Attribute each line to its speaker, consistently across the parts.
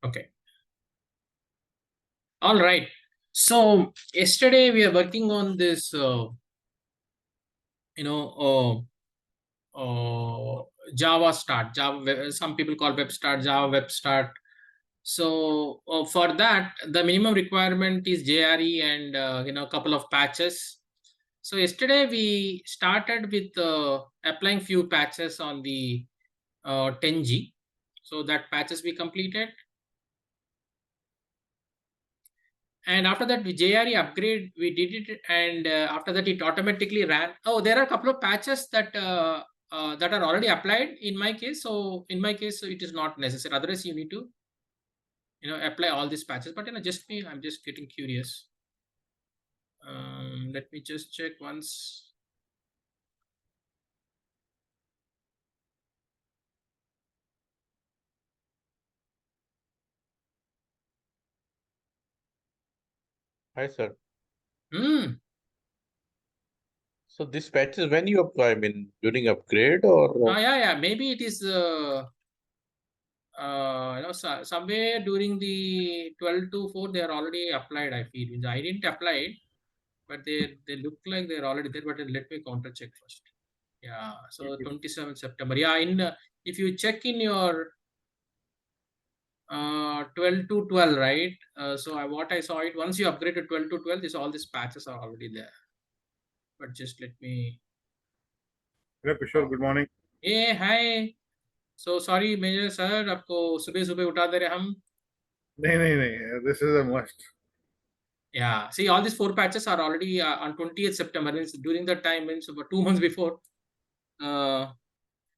Speaker 1: Okay. All right. So yesterday we are working on this, you know, Java Start. Some people call Web Start, Java Web Start. So for that, the minimum requirement is JRE and a couple of patches. So yesterday we started with applying few patches on the 10G. So that patches we completed. And after that, with JRE upgrade, we did it, and after that, it automatically ran. Oh, there are a couple of patches that that are already applied in my case. So in my case, it is not necessary. Otherwise, you need to apply all these patches. But just me, I'm just getting curious. Let me just check once.
Speaker 2: Hi, sir.
Speaker 1: Hmm.
Speaker 2: So this patches when you apply, I mean, during upgrade or
Speaker 1: Yeah. Maybe it is somewhere during the 12 to 4 they are already applied. I feel I didn't apply it, but they look like they're already there. But let me counter check first. Yeah, so 27th September. Yeah, in if you check in your 12 to 12, right? So what I saw it once you upgrade to 12 to 12, this all these patches are already there. But just let me.
Speaker 3: Hello, Kishore. Good morning.
Speaker 1: Hey, hi. So sorry, Major sir, आपको सुबह सुबह उठा दे रहे हम.
Speaker 3: नहीं. This is a must.
Speaker 1: Yeah, see, all these four patches are already on 20th September. Means during that time, means about 2 months before.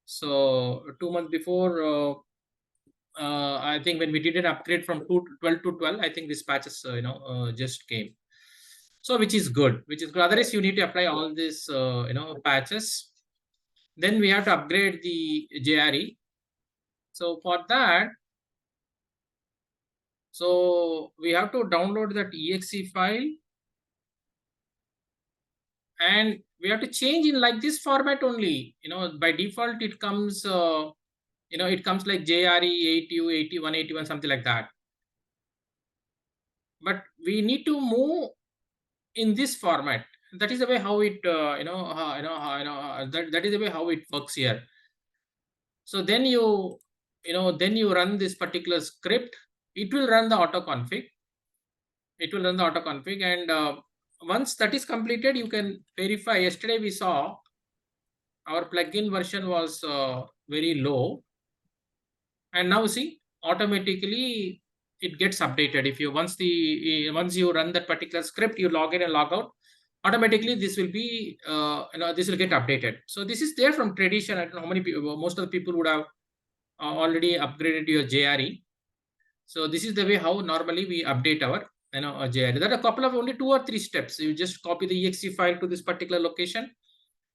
Speaker 1: So 2 months before, I think when we did an upgrade from 12 to 12, I think this patches, just came. So which is good, which is good. Otherwise, you need to apply all these, patches. Then we have to upgrade the JRE. So for that, so we have to download that exe file, and we have to change in like this format only. By default it comes it comes like JRE 80 81 81 something like that, but we need to move in this format. That is the way how it that is the way how it works here. So then you run this particular script. It will run the auto config. And once that is completed, you can verify. Yesterday we saw our plugin version was very low, and now see, automatically it gets updated. If you once you run that particular script, you log in and log out, automatically this will be this will get updated. So this is there from tradition. I don't know how many people, most of the people would have already upgraded your JRE. So this is the way how normally we update our JRE. There are a couple of only 2 or 3 steps. You just copy the exe file to this particular location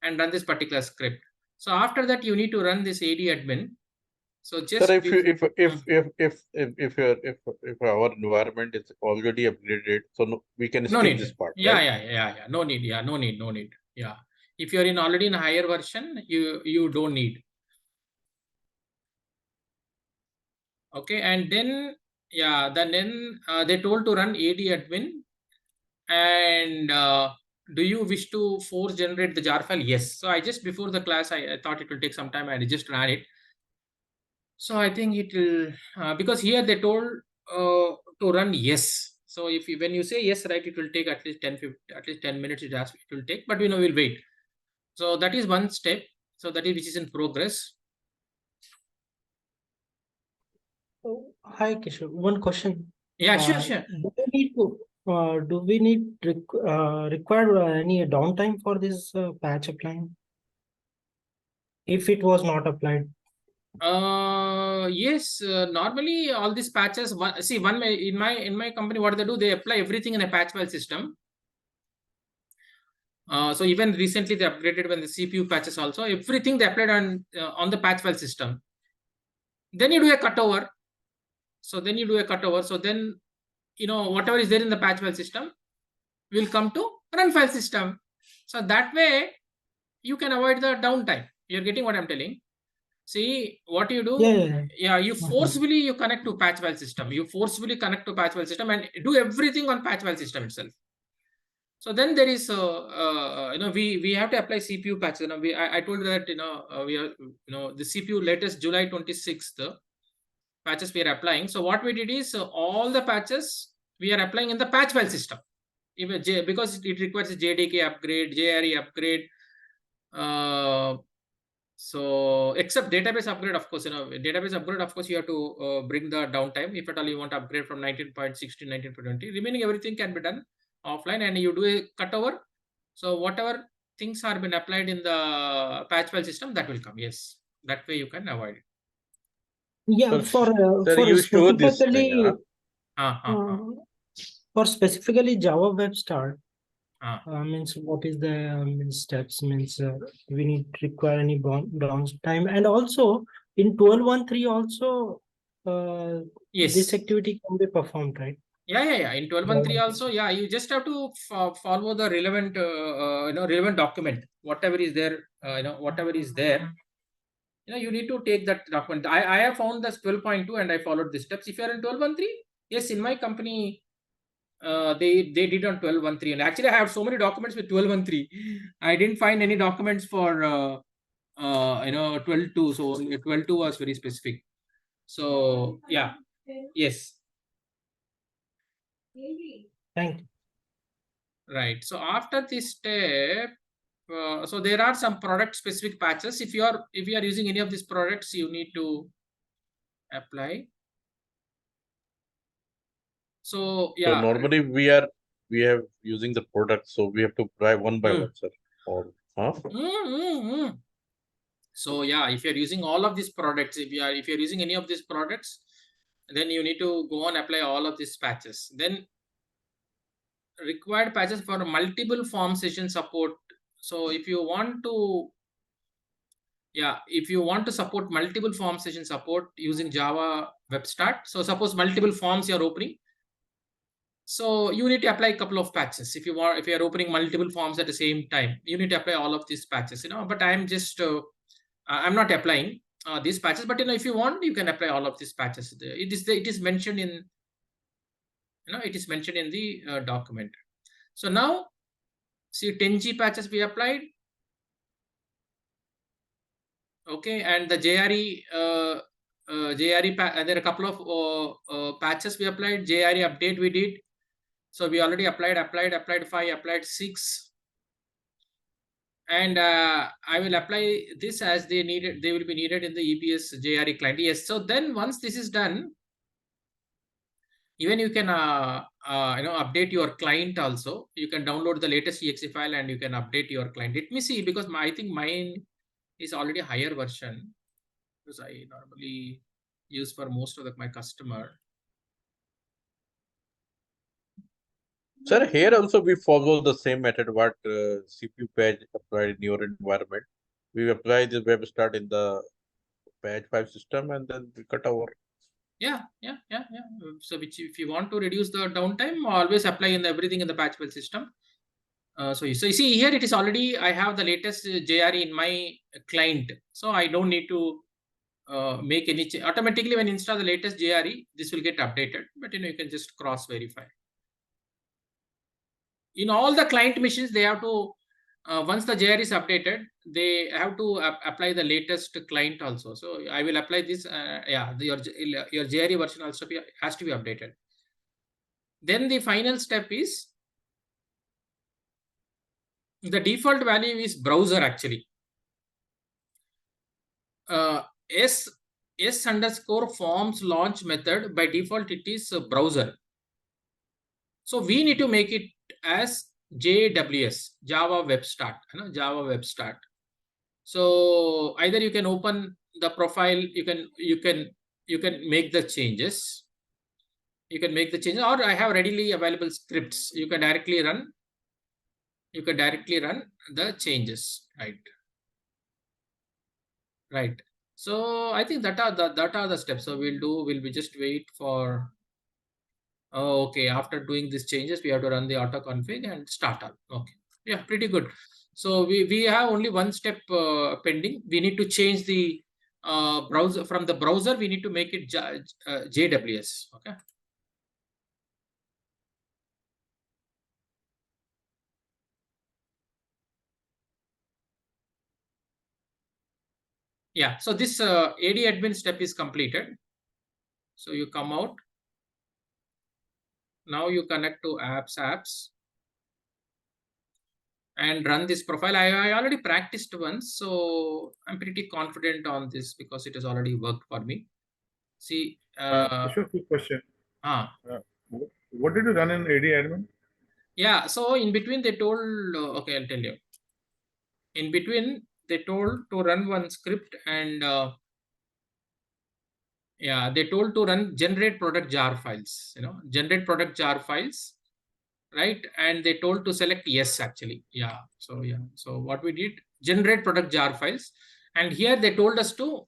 Speaker 1: and run this particular script. So after that, you need to run this AD admin. So just
Speaker 2: sir, if our environment is already upgraded, so we can
Speaker 1: no
Speaker 2: skip
Speaker 1: need.
Speaker 2: this part,
Speaker 1: Yeah,
Speaker 2: right?
Speaker 1: yeah. No need. Yeah, no need. Yeah. If you're already in a higher version, you don't need. Okay, and then they told to run AD admin, and do you wish to force generate the jar file? Yes. So I just before the class, I thought it will take some time. I just ran it. So I think it will because here they told to run yes. So when you say yes, right, it will take at least 10 minutes. It will take, but we'll wait. So that is one step. So that is which is in progress.
Speaker 4: Oh, hi, Kishore. One question.
Speaker 1: Yeah, sure.
Speaker 4: Do we need require any downtime for this patch applying? If it was not applied.
Speaker 1: Yes. Normally, all these patches. In my company, what they do, they apply everything in a patch file system. So even recently they upgraded when the CPU patches also everything they applied on the patch file system. Then you do a cutover. So then whatever is there in the patch file system will come to run file system. So that way you can avoid the downtime. You're getting what I'm telling. See what you do.
Speaker 4: Yeah.
Speaker 1: You forcefully you connect to patch file system. You forcefully connect to patch file system and do everything on patch file system itself. So then there is we have to apply CPU patches. I told that we are the CPU latest July 26th patches we are applying. So what we did is all the patches we are applying in the patch file system. Even because it requires a JDK upgrade, JRE upgrade. So except database upgrade, of course, database upgrade, of course, you have to bring the downtime if at all you want to upgrade from 19.6 to 19.20. Remaining everything can be done offline, and you do a cutover. So whatever things are been applied in the patch file system, that will come. Yes, that way you can avoid it.
Speaker 4: Yeah,
Speaker 2: Sir, you show this thing,
Speaker 4: for specifically Java Web Start.
Speaker 1: Ah.
Speaker 4: Means what is the steps, means we need require any downtime, and also in 12.1.3 also
Speaker 1: Yes.
Speaker 4: this activity can be performed, right?
Speaker 1: Yeah. In 12.1.3 also, you just have to follow the relevant relevant document, whatever is there, whatever is there. You need to take that document. I have found this 12.2 and I followed the steps. If you are in 12.1.3, yes, in my company they did on 12.1.3, and actually I have so many documents with 12.1.3. I didn't find any documents for 12.2. So 12.2 was very specific. So yeah, yes.
Speaker 4: Thank you.
Speaker 1: Right. So after this step, so there are some product specific patches. If you are using any of these products, you need to apply. So
Speaker 2: So normally we have using the product, so we have to apply one by one, sir. Or
Speaker 1: So if you're using all of these products, if you're using any of these products, then you need to go and apply all of these patches. Then required patches for multiple form session support. So if you want to support multiple form session support using Java Web Start, so suppose multiple forms you're opening, so you need to apply a couple of patches. If you're opening multiple forms at the same time, you need to apply all of these patches, but I'm just I'm not applying these patches, but if you want, you can apply all of these patches. It is mentioned in the document. So now see 10G patches we applied. Okay, and the JRE there are a couple of patches we applied. JRE update we did. So we already applied 5, applied 6. And I will apply this as they will be needed in the EBS JRE client. Yes. So then once this is done, even you can update your client also. You can download the latest exe file and you can update your client. Let me see, because I think mine is already a higher version, because I normally use for most of my customer.
Speaker 2: Sir, here also we follow the same method what CPU patch applied in your environment. We apply the web start in the patch file system and then we cut over.
Speaker 1: Yeah. So if you want to reduce the downtime, always apply everything in the patch file system. So you see here it is already, I have the latest JRE in my client, so I don't need to make any change. Automatically when you install the latest JRE, this will get updated, but you can just cross verify. In all the client machines, they have to once the JRE is updated, they have to apply the latest client also. So I will apply this. Your JRE version also has to be updated. Then the final step is the default value is browser actually. S_forms launch method, by default it is browser. So we need to make it as JWS, Java Web Start. Java Web Start. So either you can open the profile, you can make the changes. Or I have readily available scripts. You can directly run the changes, right? So I think that are the steps. So we'll be just wait for. Okay, after doing these changes, we have to run the auto config and start up. Okay, yeah, pretty good. So we have only one step pending. We need to change the browser, from the browser, we need to make it JWS. Okay. Yeah, so this AD admin step is completed. So you come out. Now you connect to apps and run this profile. I already practiced once, so I'm pretty confident on this because it has already worked for me. See,
Speaker 3: Kishore, quick question. What did you run in AD admin?
Speaker 1: Yeah, so in between they told, okay, I'll tell you. In between they told to run one script and yeah, they told to run generate product jar files, generate product jar files, right? And they told to select yes, actually. Yeah, so what we did, generate product jar files, and here they told us to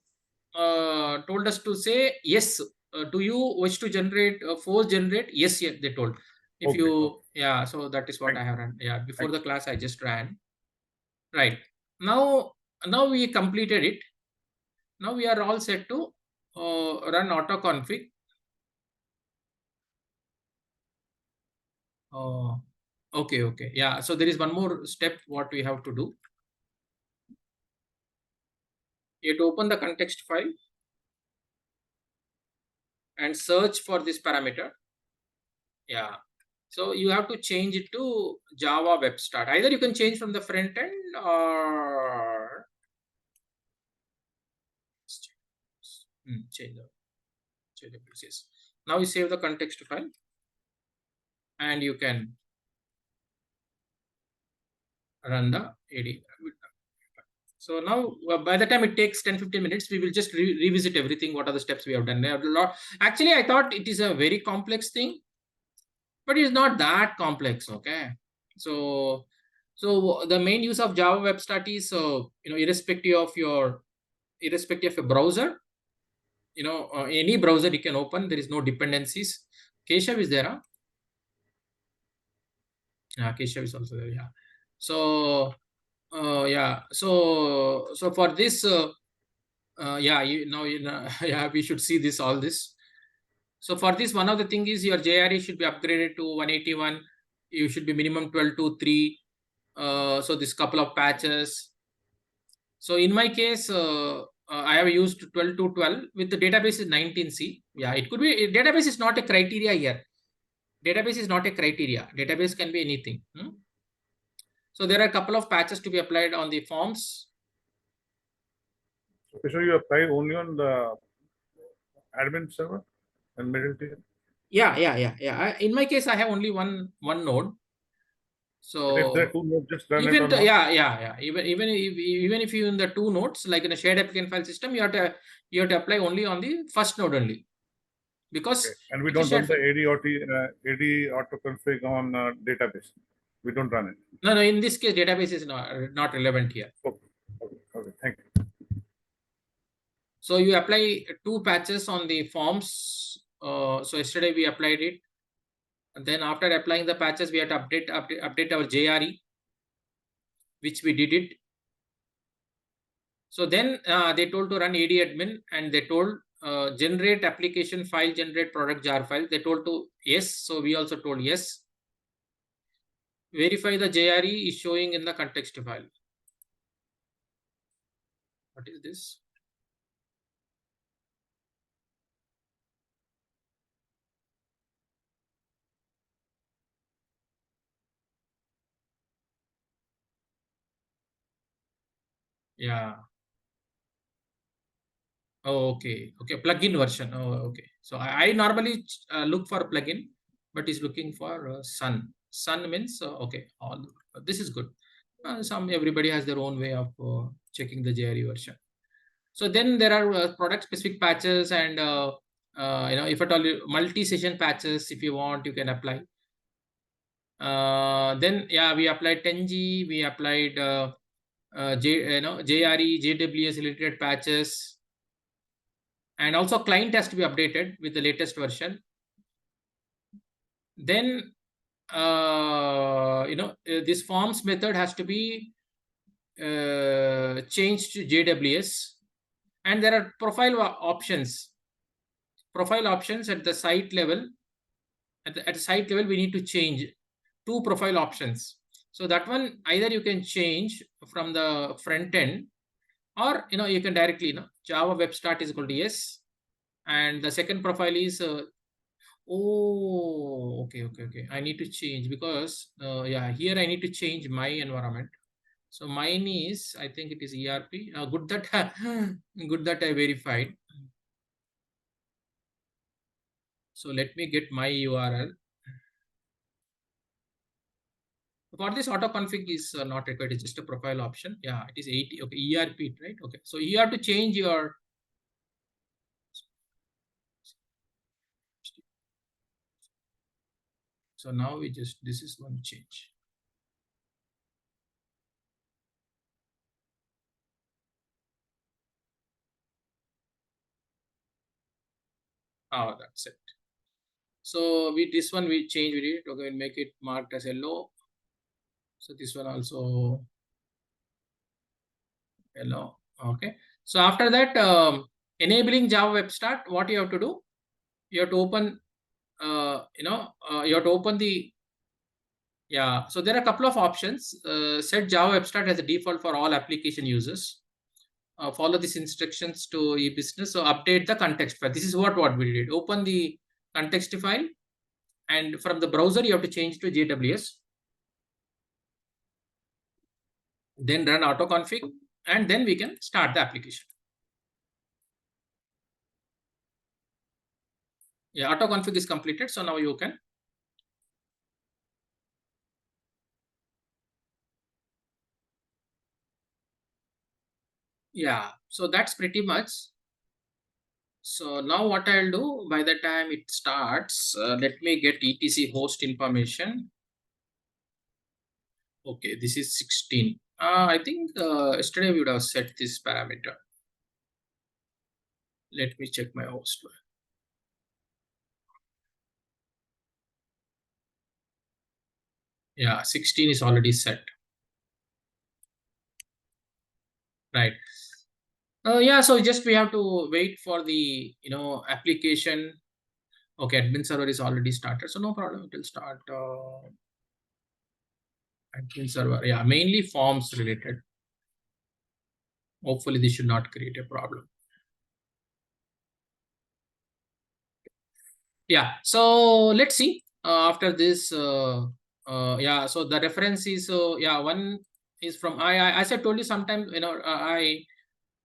Speaker 1: say yes. Do you wish to generate force generate? Yes, they told. If
Speaker 3: Okay,
Speaker 1: you yeah, so that is what I have run. Yeah, before the class I just ran. Right. Now we completed it. Now we are all set to run autoconfig. Okay. Yeah. So there is one more step what we have to do. You have to open the context file and search for this parameter. Yeah. So you have to change it to Java Web Start. Either you can change from the front end or change the process. Now you save the context file and you can run the AD. So now by the time it takes 10-15 minutes, we will just revisit everything. What are the steps we have done? Actually, I thought it is a very complex thing, but it's not that complex. Okay. So the main use of Java Web Start is, irrespective of your browser, any browser you can open. There is no dependencies. Keshav is there. Keshav is also there. Yeah. So yeah. So for this, yeah, yeah, we should see all this. So for this, one of the thing is your JRE should be upgraded to 181. You should be minimum 12.2.3. So this couple of patches. So in my case, I have used 12.2.12 with the database is 19C. Yeah, it could be, database is not a criteria here. Database is not a criteria. Database can be anything. So there are a couple of patches to be applied on the forms.
Speaker 3: So Kishore, you apply only on the admin server and middle tier?
Speaker 1: Yeah. In my case, I have only one node. So
Speaker 3: But if there are two nodes, just run it
Speaker 1: even
Speaker 3: on
Speaker 1: the,
Speaker 3: one?
Speaker 1: yeah. Even if you in the two nodes, like in a shared application file system, you have to apply only on the first node only, because
Speaker 3: Okay. And we don't run the AD autoconfig on database. We don't run it.
Speaker 1: No. In this case, database is not relevant here.
Speaker 3: Okay. Thank you.
Speaker 1: So you apply two patches on the forms. So yesterday we applied it, and then after applying the patches, we have to update our JRE, which we did it. So then they told to run AD admin, and they told generate application file, generate product jar file. They told to yes. So we also told yes. Verify the JRE is showing in the context file. What is this? Yeah. Oh, okay. Plugin version. Oh, okay. So I normally look for plugin, but is looking for Sun. Sun means okay. This is good. Everybody has their own way of checking the JRE version. So then there are product specific patches, and if at all multi-session patches, if you want, you can apply. Then yeah, we applied 10G. We applied JRE, JWS related patches. And also client has to be updated with the latest version. Then this forms method has to be changed to JWS. And there are profile options. Profile options at the site level. At the site level, we need to change 2 profile options. So that one either you can change from the front end, or you can directly Java web start is equal to yes, and the second profile is oh, okay. I need to change because yeah, here I need to change my environment. So mine is, I think it is ERP. Good that good that I verified. So let me get my URL. For this, auto config is not required. It's just a profile option. Yeah, it is 80. Okay, ERP, right? Okay, so you have to change your. So now we just, this is one change. Oh, that's it. So this one we change with it. Okay, we'll make it marked as yellow. So this one also yellow. Okay. So after that, enabling Java Web Start, what you have to do? You have to open, you have to open the, yeah. So there are a couple of options. Set Java Web Start as a default for all application users. Follow these instructions to e-business. So update the context file. This is what we did. Open the context file, and from the browser you have to change to JWS. Then run auto config, and then we can start the application. Yeah, auto config is completed. So now you can. Yeah, so that's pretty much. So now what I'll do, by the time it starts, let me get etc host information. Okay, this is 16. I think yesterday we would have set this parameter. Let me check my host. Yeah, 16 is already set. Right. Yeah, so just we have to wait for the application. Okay, admin server is already started, so no problem. It will start. Admin server, yeah, mainly forms related. Hopefully, this should not create a problem. Yeah, so let's see after this. Yeah, so the reference is yeah, one is from as I told you sometimes,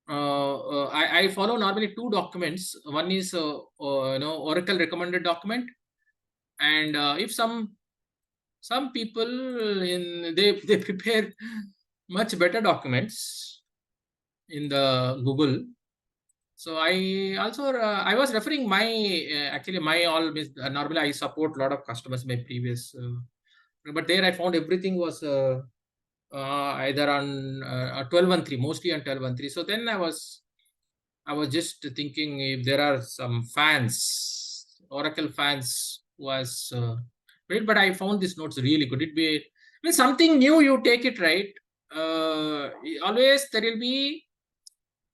Speaker 1: I follow normally 2 documents. One is Oracle recommended document, and if some people they prepare much better documents in the Google. So I also I was referring my actually my normally I support a lot of customers in my previous, but there I found everything was either on 12.1.3, mostly on 12.1.3. So then I was just thinking if there are some fans, Oracle fans, was great, but I found this notes really good. It be when something new you take it, right? Always there will be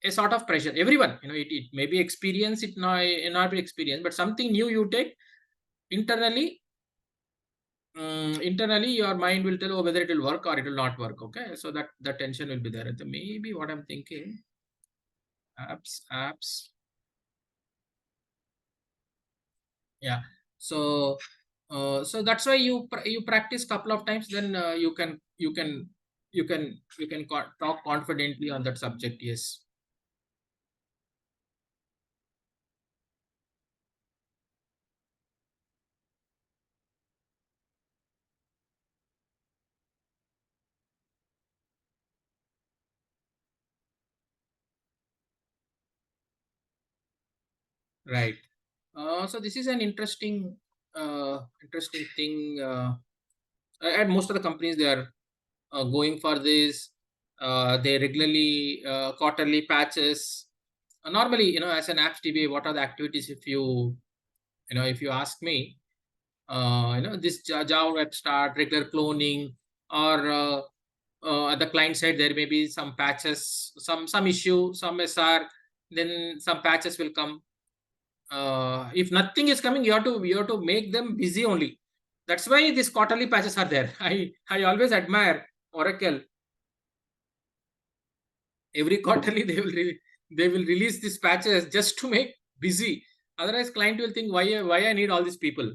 Speaker 1: a sort of pressure. Everyone, it may be experience, it not be experience, but something new you take internally. Internally, your mind will tell whether it will work or it will not work. Okay, so that the tension will be there. Maybe what I'm thinking, apps. Yeah. So, so that's why you practice couple of times. Then you can talk confidently on that subject. Yes. Right. So this is an interesting thing. And most of the companies, they are going for this. They regularly quarterly patches. Normally, as an apps DBA, what are the activities? If you ask me, this Java Web Start, regular cloning, or at the client side there may be some patches, some issue, some SR. then some patches will come. If nothing is coming, you have to make them busy only. That's why these quarterly patches are there. I always admire Oracle. Every quarterly they will release these patches just to make busy. Otherwise, client will think, why I need all these people.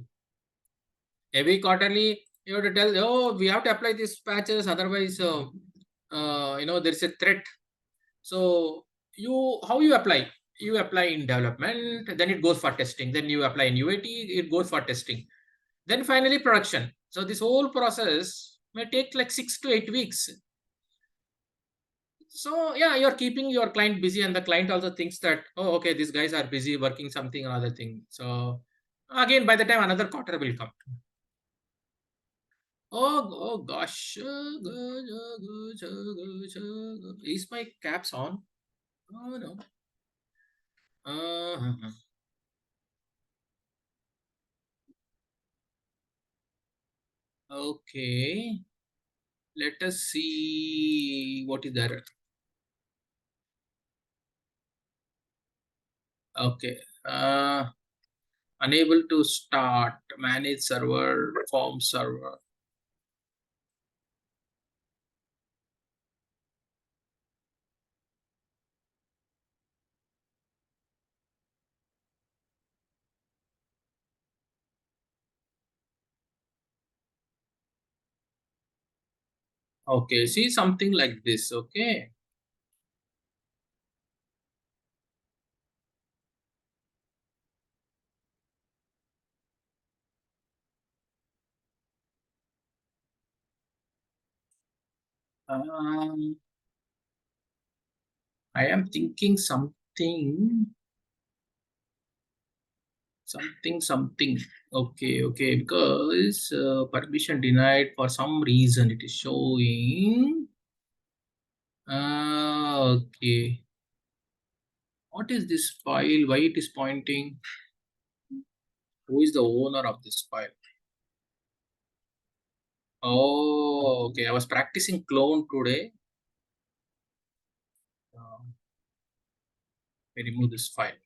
Speaker 1: Every quarterly you have to tell, oh, we have to apply these patches, otherwise there's a threat. So how you apply? You apply in development, then it goes for testing, then you apply in UAT, it goes for testing, then finally production. So this whole process may take like 6 to 8 weeks. So yeah, you're keeping your client busy, and the client also thinks that, oh, okay, these guys are busy working something or other thing. So again, by the time another quarter will come. Oh gosh. Is my caps on? Oh no. Okay. Let us see what is there. Okay. Unable to start, manage server, form server. Okay, see something like this. Okay. I am thinking something. Okay, because permission denied for some reason. It is showing. Okay. What is this file? Why it is pointing? Who is the owner of this file? Oh, okay. I was practicing clone today. I remove this file.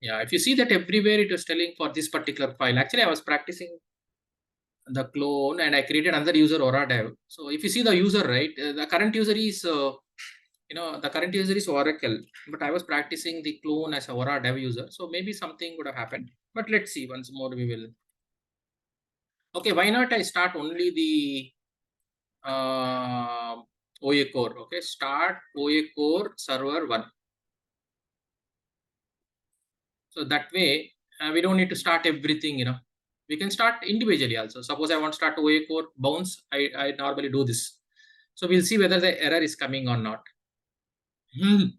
Speaker 1: Yeah, if you see that everywhere it was telling for this particular file. Actually, I was practicing the clone and I created another user OraDev. So if you see the user, right, the current user is the current user is Oracle, but I was practicing the clone as a OraDev user. So maybe something would have happened, but let's see once more we will. Okay, why not I start only the OA core. Okay, start OA core server 1. So that way we don't need to start everything, we can start individually also. Suppose I want to start OA core bounce, I normally do this. So we'll see whether the error is coming or not.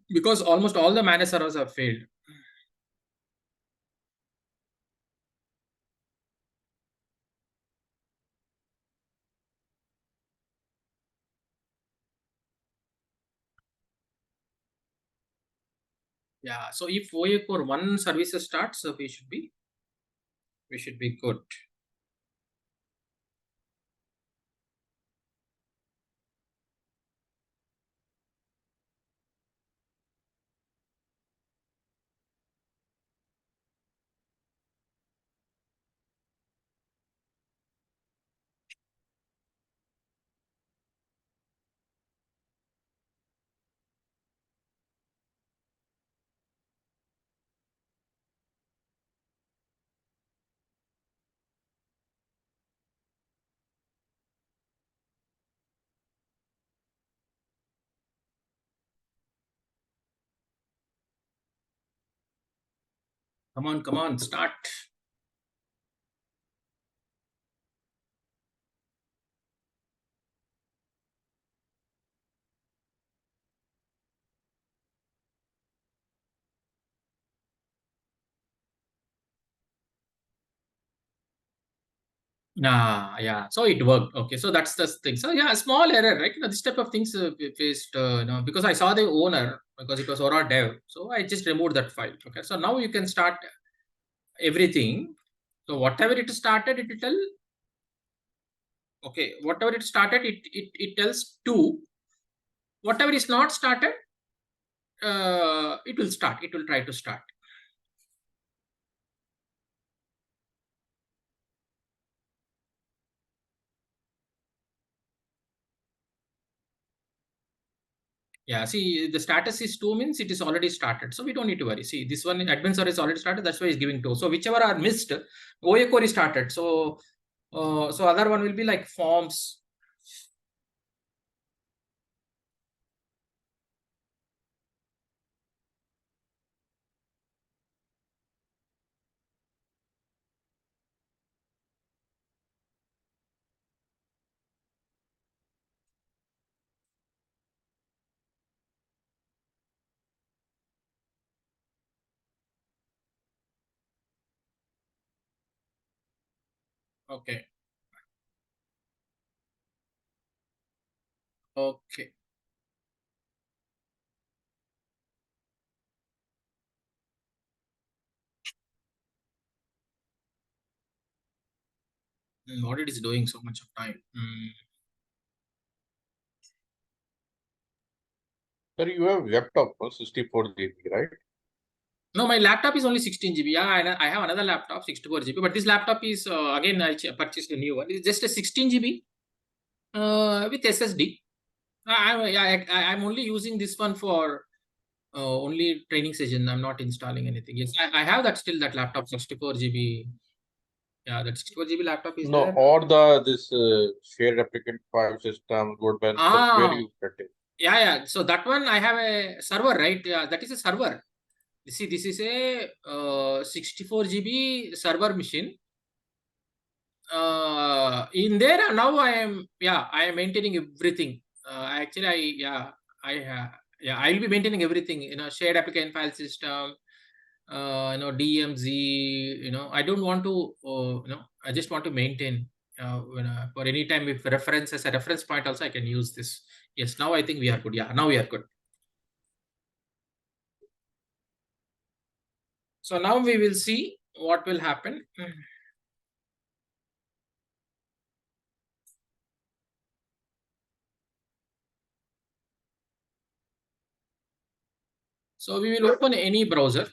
Speaker 1: Because almost all the managed servers have failed. Yeah, so if OA core 1 services starts, so we should be good. Come on, start. Yeah. So it worked. Okay. So that's the thing. So yeah, a small error, right? This type of things we faced, because I saw the owner because it was OraDev. So I just removed that file. Okay. So now you can start everything. So whatever it started, it will tell. Okay. Whatever it started, it tells 2. Whatever is not started, it will start. It will try to start. Yeah, see, the status is 2 means it is already started. So we don't need to worry. See, this one admin server is already started. That's why it's giving 2. So whichever are missed, OA core is started. So other one will be like forms. Okay. Okay. What it is doing so much of time.
Speaker 2: Sir, you have laptop, 64 GB, right?
Speaker 1: No, my laptop is only 16 GB. Yeah, I have another laptop, 64 GB. But this laptop is, again, I purchased a new one. It's just a 16 GB with SSD. I'm only using this one for only training session. I'm not installing anything. Yes, I have that still, that laptop, 64 GB. Yeah, that 64 GB laptop is
Speaker 2: No,
Speaker 1: there.
Speaker 2: or this shared applicant file system, load balancer, where you set it.
Speaker 1: Yeah. So that one I have a server, right? Yeah, that is a server. You see, this is a 64 GB server machine. In there now I am maintaining everything. Actually, I'll be maintaining everything. Shared applicant file system. DMZ. I don't want to. I just want to maintain. For any time, if reference as a reference point, also I can use this. Yes, now I think we are good. Yeah, now we are good. So now we will see what will happen. So we will open any browser.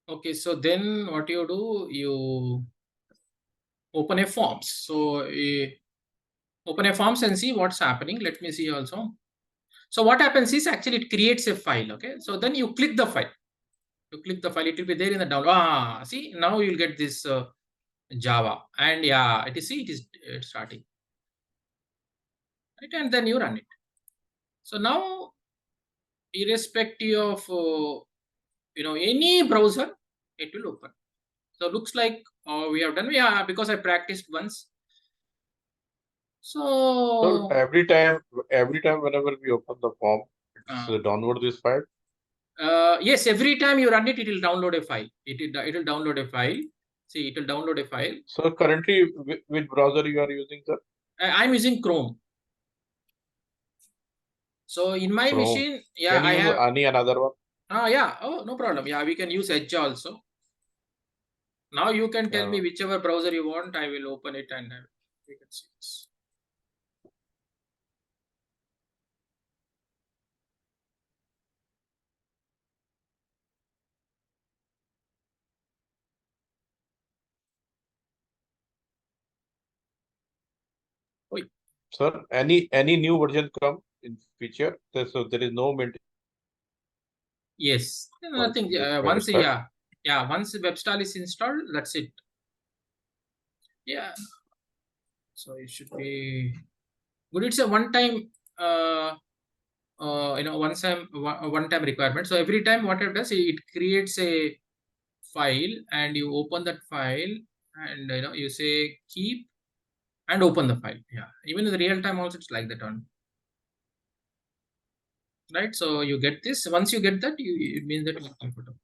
Speaker 1: Okay, so then what you do, you open a forms. So open a forms and see what's happening. Let me see also. So what happens is actually it creates a file. Okay, so then you click the file. You click the file, it will be there in the download. See, now you'll get this Java, and yeah, it is starting. Right, and then you run it. So now, irrespective of any browser, it will open. So looks like we have done. Yeah, because I practiced once.
Speaker 2: So every time whenever we open the form, it's download this file.
Speaker 1: Yes, every time you run it, it will download a file. It will download a file. See, it will download a file.
Speaker 2: So currently, which browser you are using, sir?
Speaker 1: I'm using Chrome. So in my
Speaker 2: Chrome.
Speaker 1: machine, yeah,
Speaker 2: Can you use any another one?
Speaker 1: Yeah. Oh, no problem. Yeah, we can use Edge also. Now you can tell me whichever browser you want. I will open it and we can see this.
Speaker 2: Sir, any new version come in future? So there is no maintenance.
Speaker 1: Yes, nothing. Once once WebStall is installed, that's it. Yeah. So it should be good. It's a one-time, one-time requirement. So every time what it does, it creates a file, and you open that file, and you say keep and open the file. Yeah, even in the real time also it's like that one. Right, so you get this. Once you get that, it means that you're comfortable.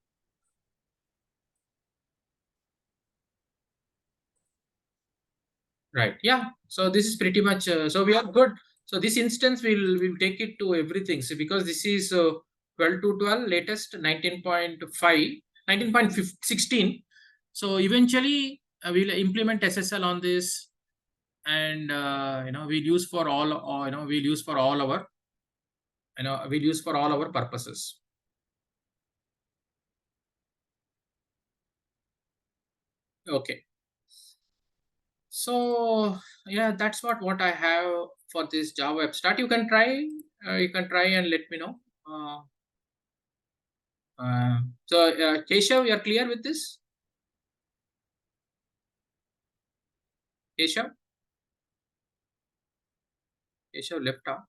Speaker 1: Right, yeah, so this is pretty much so we are good. So this instance we'll take it to everything. So because this is 12 to 12 latest 19.5 19.16, so eventually we'll implement SSL on this, and we'll use for all, or we'll use for all our we'll use for all our purposes. Okay, so yeah, that's what I have for this Java Web Start. You can try and let me know. So Keshav, you're clear with this? Keshav left out.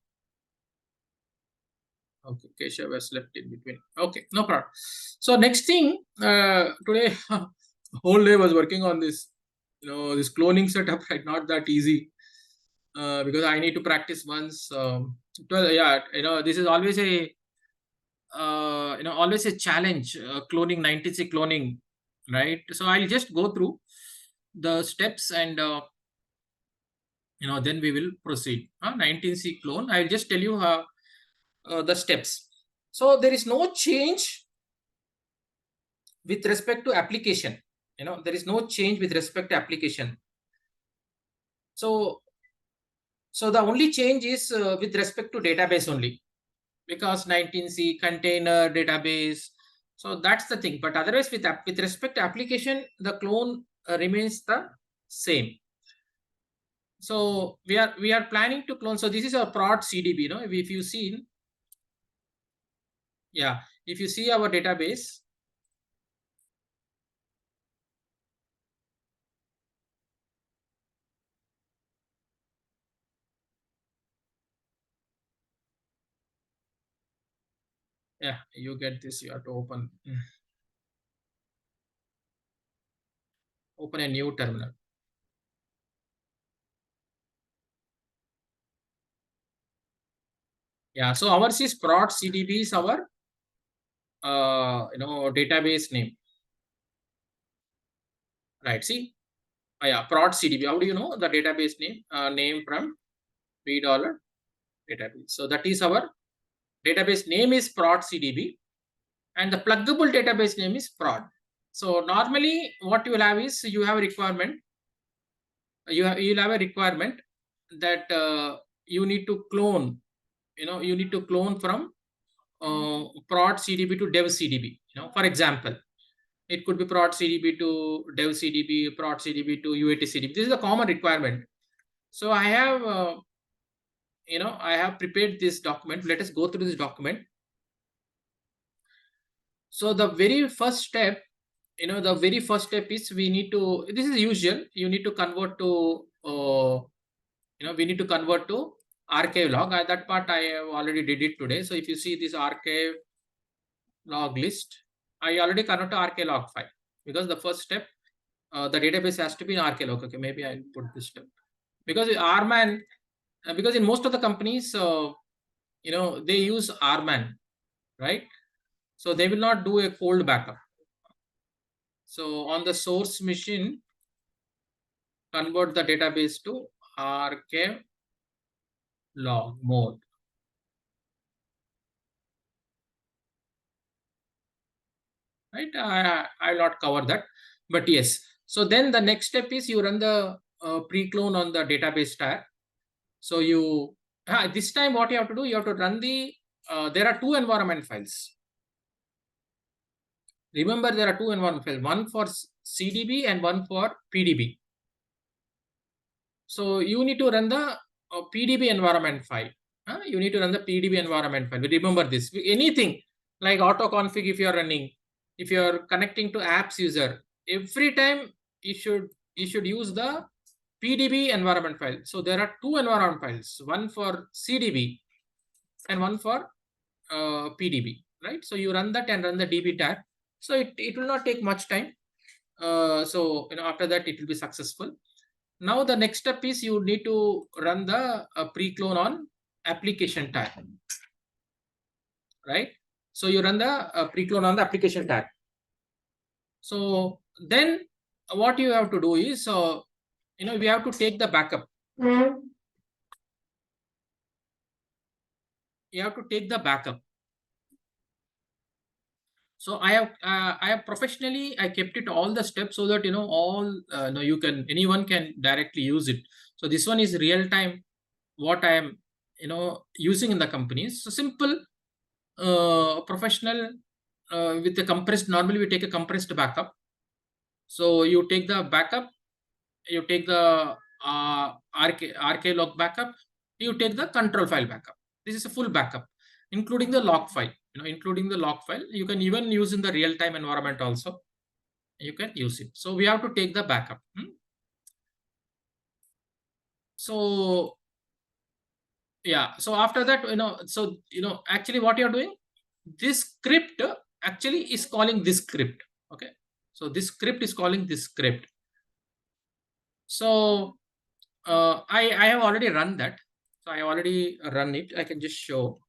Speaker 1: Okay, Keshav has left in between. Okay, no problem. So next thing, today whole day was working on this, this cloning setup, right? Not that easy, because I need to practice once. Well, yeah, this is always a always a challenge, cloning 90C cloning, right? So I'll just go through the steps, and then we will proceed. 19C clone, I'll just tell you the steps. So there is no change with respect to application. There is no change with respect to application. So the only change is with respect to database only, because 19C container database. So that's the thing. But otherwise, with respect to application, the clone remains the same. So we are planning to clone. So this is our prod CDB. If you see, yeah, if you see our database, yeah, you get this. You have to open a new terminal. Yeah, so ours is prod CDB is our database name. Right, see, yeah, prod CDB. How do you know the database name? Name from $3 database. So that is our database name is prod CDB, and the pluggable database name is prod. So normally what you will have is you have a requirement. You'll have a requirement that you need to clone. You need to clone from prod CDB to dev CDB. For example, it could be prod CDB to dev CDB, prod CDB to UAT CDB. This is a common requirement. So I have, I have prepared this document. Let us go through this document. So the very first step, is we need to. This is usual. You need to convert to, we need to convert to archive log. That part I have already did it today. So if you see this archive log list, I already convert to archive log file, because the first step, the database has to be in archive log. Okay, maybe I'll put this step, because RMAN, because in most of the companies, they use RMAN, right? So they will not do a cold backup. So on the source machine, convert the database to archive log mode. Right, I will not cover that, but yes. So then the next step is you run the pre-clone on the database tab. So you this time what you have to do, you have to run the there are two environment files. Remember, there are two environment files, one for CDB and one for PDB. So you need to run the PDB environment file. You need to run the PDB environment file. Remember this. Anything like auto config, if you are running, if you are connecting to apps user, every time you should use the PDB environment file. So there are two environment files, one for CDB and one for PDB, right? So you run that and run the DB tag. So it will not take much time. So after that it will be successful. Now the next step is you need to run the pre-clone on application tag, right? So you run the pre-clone on the application tag. So then what you have to do is, we have to take the backup. You have to take the backup. So I have professionally, I kept it all the steps so that anyone can directly use it. So this one is real time what I am using in the companies. So simple, professional, with the compressed. Normally we take a compressed backup. So you take the backup, you take the RK log backup, you take the control file backup. This is a full backup, including the log file. Including the log file, you can even use in the real-time environment also. You can use it. So we have to take the backup. So yeah. So after that, actually what you're doing, this script actually is calling this script. Okay. So this script is calling this script. So I have already run that. So I already run it. I can just show.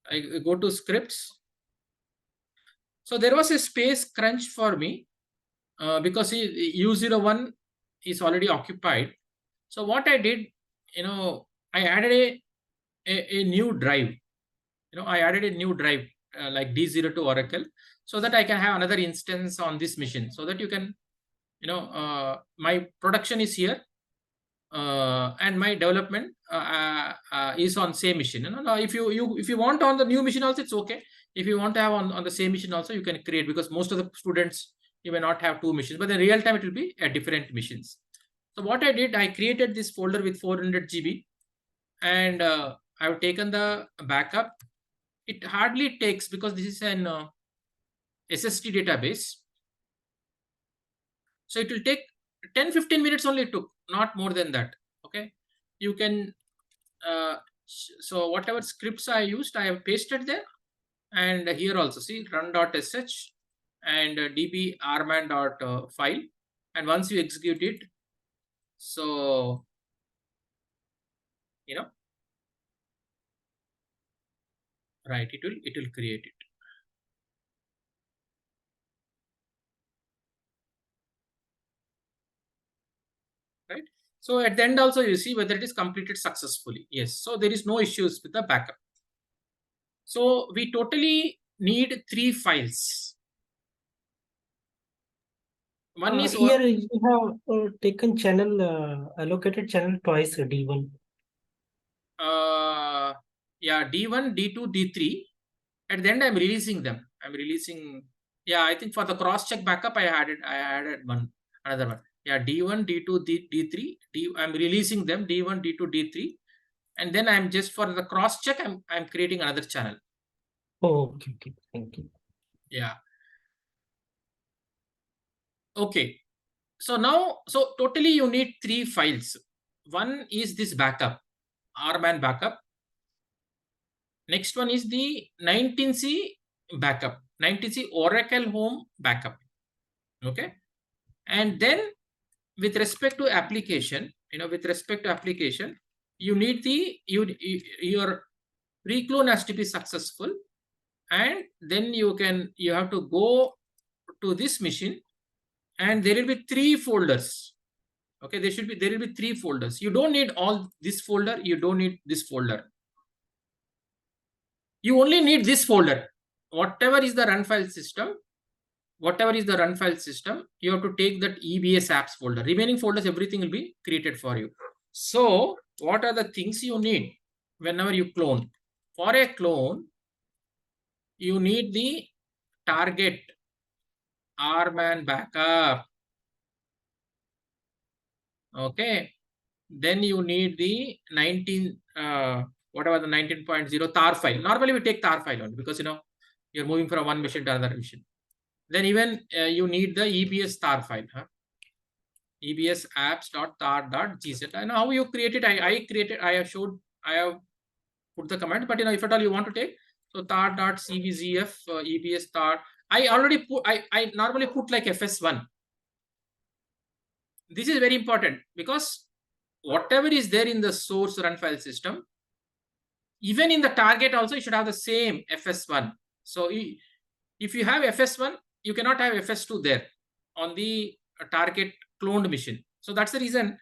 Speaker 1: I go to scripts. So there was a space crunch for me because U01 is already occupied. So what I did, I added a new drive. I added a new drive like D02 Oracle, so that I can have another instance on this machine, so that you can, my production is here. And my development is on same machine. If you want on the new machine also, it's okay. If you want to have on the same machine also, you can create, because most of the students, you may not have two machines, but in real time it will be at different machines. So what I did, I created this folder with 400 GB, and I've taken the backup. It hardly takes, because this is an SST database. So it will take 10-15 minutes only it took, not more than that. Okay. You can, so whatever scripts I used, I have pasted there. And here also, see, run.sh and db rman.file. And once you execute it, so, right, it will create it. Right. So at the end also, you see whether it is completed successfully. Yes. So there is no issues with the backup. So we totally need 3 files. One is
Speaker 4: here you have taken channel allocated channel twice, D1.
Speaker 1: Yeah, D1, D2, D3. At the end, I'm releasing them. I'm releasing. Yeah, I think for the cross-check backup, I added another one. Yeah, D1, D2, D3. I'm releasing them, D1, D2, D3. And then I'm just, for the cross-check, I'm creating another channel.
Speaker 4: Oh, okay. Thank you.
Speaker 1: Yeah. Okay. So now, so totally you need 3 files. One is this backup, RMAN backup. Next one is the 19C backup, 19C Oracle Home backup. Okay. And then with respect to application, you need your pre-clone has to be successful. And then you have to go to this machine, and there will be 3 folders. Okay, there will be 3 folders. You don't need all this folder. You don't need this folder. You only need this folder. Whatever is the run file system, you have to take that EBS apps folder. Remaining folders, everything will be created for you. So what are the things you need whenever you clone? For a clone, you need the target RMAN backup. Okay. Then you need the 19.0 tar file. Normally we take tar file only, because you're moving from one machine to another machine. Then even you need the EBS tar file. EBS apps.tar.gz. And how you create it, I have put the command, but if at all you want to take, so tar.cbzf EBS tar I already put, I normally put like FS1. This is very important because whatever is there in the source run file system, even in the target also, you should have the same FS1. So if you have FS1, you cannot have FS2 there on the target cloned machine. So that's the reason,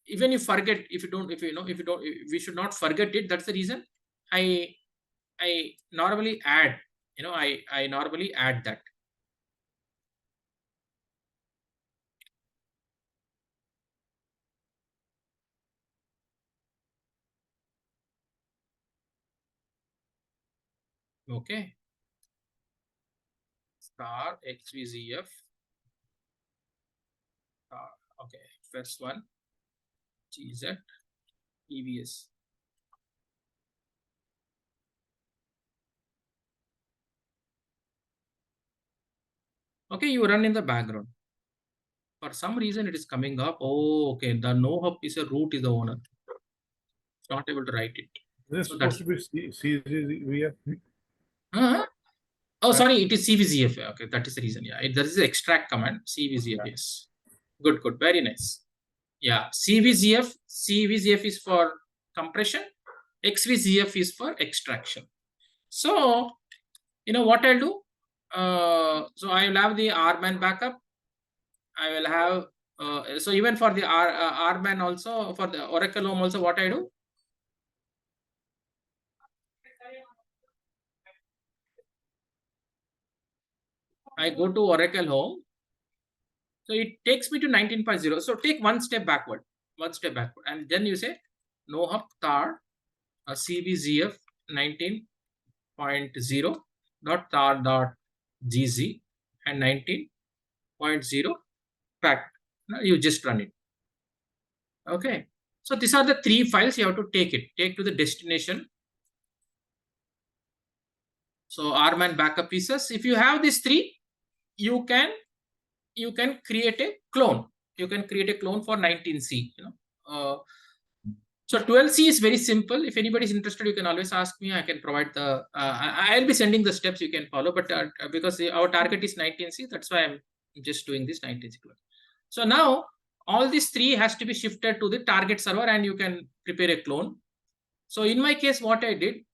Speaker 1: even if forget, we should not forget it. That's the reason I normally add, I normally add that. Okay. Star XVZF. Okay. First one. GZ. EVS. Okay, you run in the background. For some reason, it is coming up. Oh, okay. The no-hop is a root is the owner. It's not able to write it.
Speaker 3: This is
Speaker 1: So
Speaker 3: supposed to be CVF.
Speaker 1: Oh, sorry, it is CVZF. Okay, that is the reason. Yeah, there is the extract command, CVZF. Yes. Good, very nice. Yeah, CVZF is for compression, XVZF is for extraction. So, what I'll do? So I will have the RMAN backup. I will have, so even for the RMAN also, for the Oracle Home also, what I do? I go to Oracle Home. So it takes me to 19.0. So take one step backward, and then you say no hop tar CVZF 19.0 dot tar dot gz and 19.0 pack. Now you just run it. Okay. So these are the three files you have to take to the destination. So RMAN backup pieces. If you have these three, you can create a clone. You can create a clone for 19C. So 12C is very simple. If anybody is interested, you can always ask me. I can provide the. I'll be sending the steps you can follow. But because our target is 19C, that's why I'm just doing this 19C clone. So now all these three has to be shifted to the target server, and you can prepare a clone. So in my case, what I did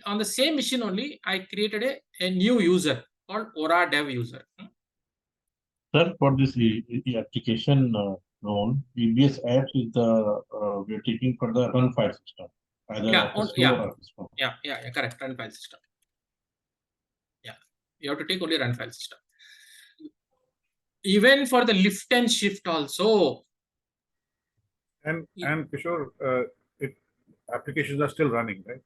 Speaker 1: on the same machine only, I created a new user called Aura Dev user.
Speaker 2: Sir, for this application known, EBS apps is the we're taking for the run file system.
Speaker 1: Yeah, correct. Run file system. Yeah, you have to take only run file system. Even for the lift and shift also.
Speaker 3: And Kishore, applications are still running, right?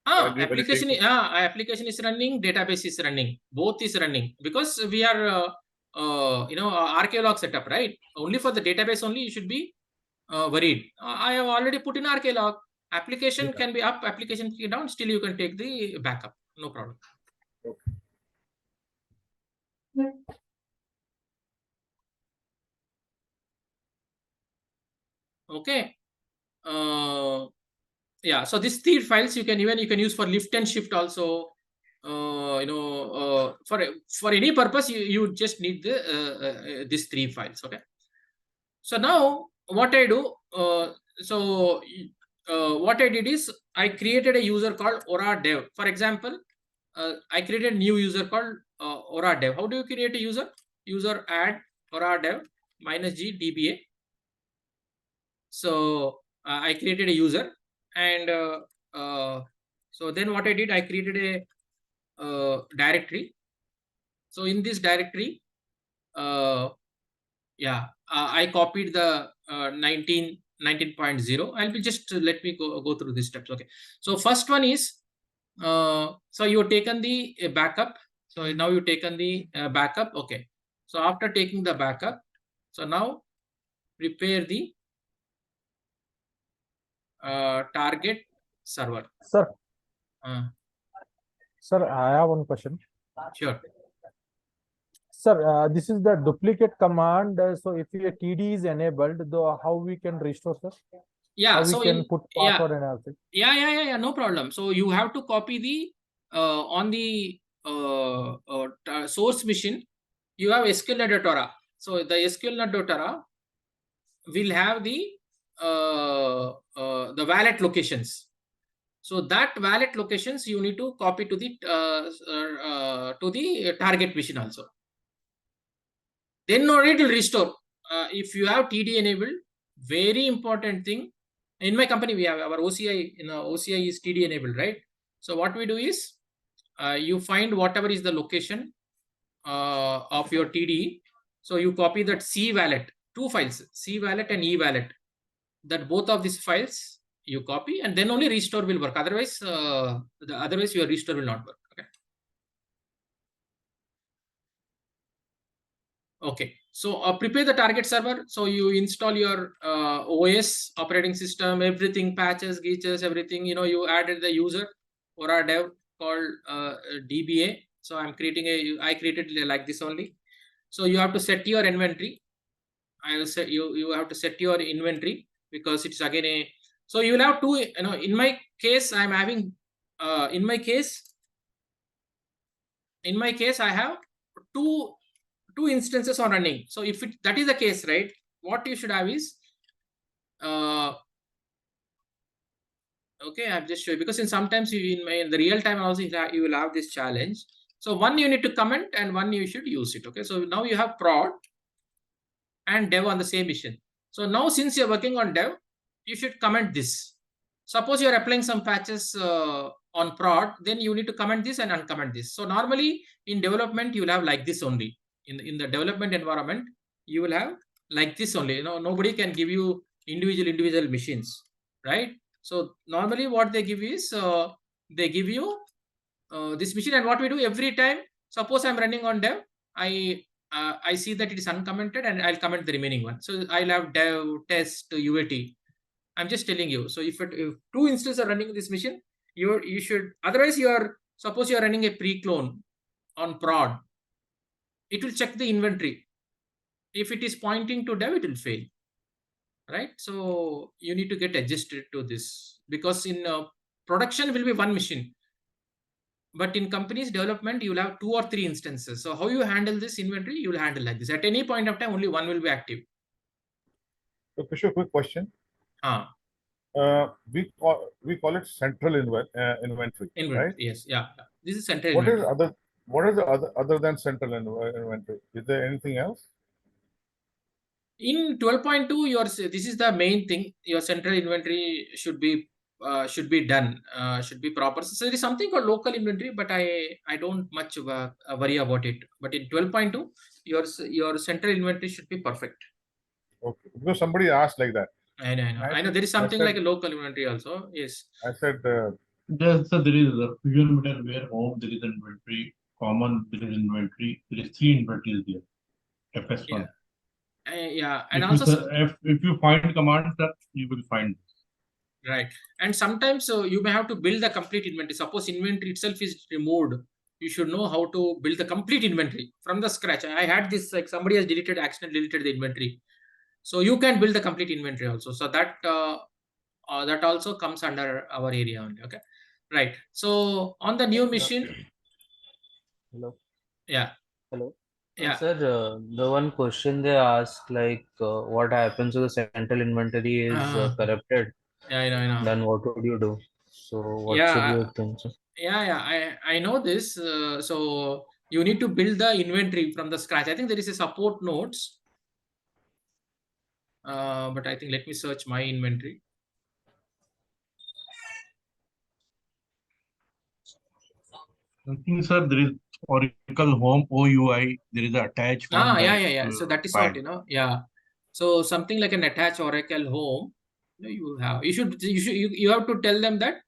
Speaker 1: Application is running, database is running, both is running, because we are arclog setup, right? Only for the database only you should be worried. I have already put in arclog. Application can be up, application can be down, still you can take the backup, no problem. Okay. Yeah, so these three files you can use for lift and shift also. For any purpose you just need the these three files. Okay. So now what I do, what I did is I created a user called Aura Dev. For example, I created a new user called Aura Dev. How do you create a user? User add Aura Dev -G DBA. So I created a user, and so then what I did, I created a directory. So in this directory, I copied the 19.0. I'll be just let me go through these steps. Okay. So first one is, so you've taken the backup. So now you've taken the backup. Okay. So after taking the backup, so now prepare the target server.
Speaker 5: Sir. Sir, I have one question.
Speaker 1: Sure.
Speaker 5: Sir, this is the duplicate command. So if your TD is enabled, though, how we can restore, sir?
Speaker 1: Yeah,
Speaker 5: how
Speaker 1: so
Speaker 5: we can put password and everything.
Speaker 1: Yeah, no problem. So you have to copy the on the source machine, you have SQL Dotara. So the SQL Dotara will have the wallet locations. So that wallet locations you need to copy to the target machine also. Then only it will restore. If you have TD enabled, very important thing. In my company, we have our OCI. OCI is TD enabled, right? So what we do is, you find whatever is the location of your TD. So you copy that C wallet, 2 files, C wallet and E wallet. That both of these files you copy, and then only restore will work. Otherwise, your restore will not work. Okay, so prepare the target server. So you install your OS, operating system, everything, patches, glitches, everything. You added the user or a dev called DBA. So I created like this only. So you have to set your inventory. I will say you have to set your inventory, because it's again so you will have two. In my case, I'm having in my case I have two instances on running. So if that is the case, right, what you should have is okay, I've just shown you, because sometimes in the real time also you will have this challenge. So one you need to comment and one you should use it. Okay, so now you have prod and dev on the same mission. So now since you're working on dev, you should comment this. Suppose you're applying some patches on prod, then you need to comment this and uncomment this. So normally in development, you will have like this only. In the development environment, you will have like this only. Nobody can give you individual machines, right? So normally what they give is they give you this machine, and what we do every time, suppose I'm running on dev, I see that it is uncommented and I'll comment the remaining one. So I'll have dev, test, UAT. I'm just telling you. So if 2 instances are running this machine, you should, otherwise suppose you're running a pre-clone on prod, it will check the inventory. If it is pointing to dev, it will fail, right? So you need to get adjusted to this, because in production will be 1 machine. But in companies development, you will have 2 or 3 instances. So how you handle this inventory, you will handle like this. At any point of time, only one will be active.
Speaker 3: So Kishore, quick question. We call it central inventory, right?
Speaker 1: Yes, yeah. This is central
Speaker 3: What
Speaker 1: inventory.
Speaker 3: What is the other than central inventory? Is there anything else?
Speaker 1: In 12.2, this is the main thing. Your central inventory should be done, should be proper. So there is something called local inventory, but I don't much worry about it. But in 12.2, your central inventory should be perfect.
Speaker 3: Okay, because somebody asked like that.
Speaker 1: I know. There is something like a local inventory also. Yes.
Speaker 3: I said.
Speaker 6: Yes, so there is a fusion meter where home there is inventory, common there is inventory. There is 3 inventories there. FS1.
Speaker 1: Yeah, and
Speaker 6: If
Speaker 1: also
Speaker 6: if you find commands, that you will find.
Speaker 1: right. And sometimes you may have to build the complete inventory. Suppose inventory itself is removed, you should know how to build the complete inventory from the scratch. I had this, like somebody has accidentally deleted the inventory. So you can build the complete inventory also. So that that also comes under our area only. Okay, right. So on the new machine.
Speaker 7: Hello.
Speaker 1: Yeah.
Speaker 7: Hello.
Speaker 1: Yeah.
Speaker 7: Sir, the one question they asked, like, what happens if the central inventory is corrupted?
Speaker 1: Yeah, I know.
Speaker 7: Then what would you do? So what
Speaker 1: Yeah,
Speaker 7: should you think? Sir?
Speaker 1: Yeah. I know this. So you need to build the inventory from the scratch. I think there is a support notes. But I think let me search my inventory.
Speaker 6: I think, sir, there is Oracle Home OUI. There is a attached one.
Speaker 1: Yeah. So that is what, yeah. So something like an attached Oracle Home, you have to tell them that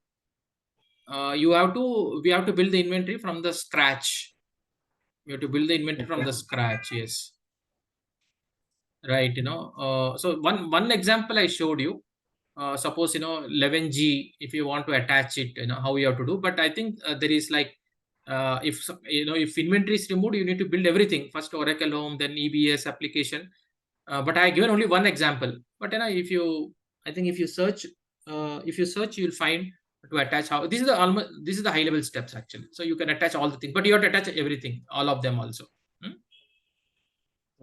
Speaker 1: we have to build the inventory from the scratch. You have to build the inventory from the scratch. Yes. Right. So one example I showed you. Suppose 11G, if you want to attach it, how you have to do. But I think there is like if inventory is removed, you need to build everything first, Oracle Home, then EBS application. But I given only one example. But if you search, you'll find to attach how this is the high level steps actually. So you can attach all the things, but you have to attach everything, all of them also.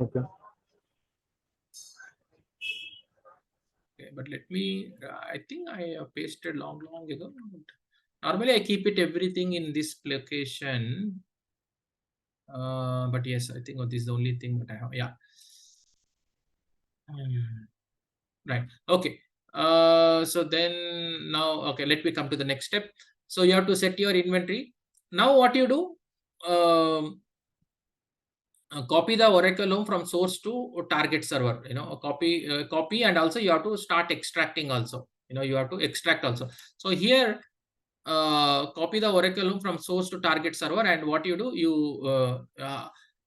Speaker 5: Okay.
Speaker 1: Okay, but let me, I think I pasted long ago. Normally I keep it everything in this location. But yes, I think this is the only thing that I have. Yeah. Right. Okay. So then now, okay, let me come to the next step. So you have to set your inventory. Now what you do, copy the Oracle Home from source to target server, copy, and also you have to start extracting also, you have to extract also. So here, copy the Oracle Home from source to target server, and what you do,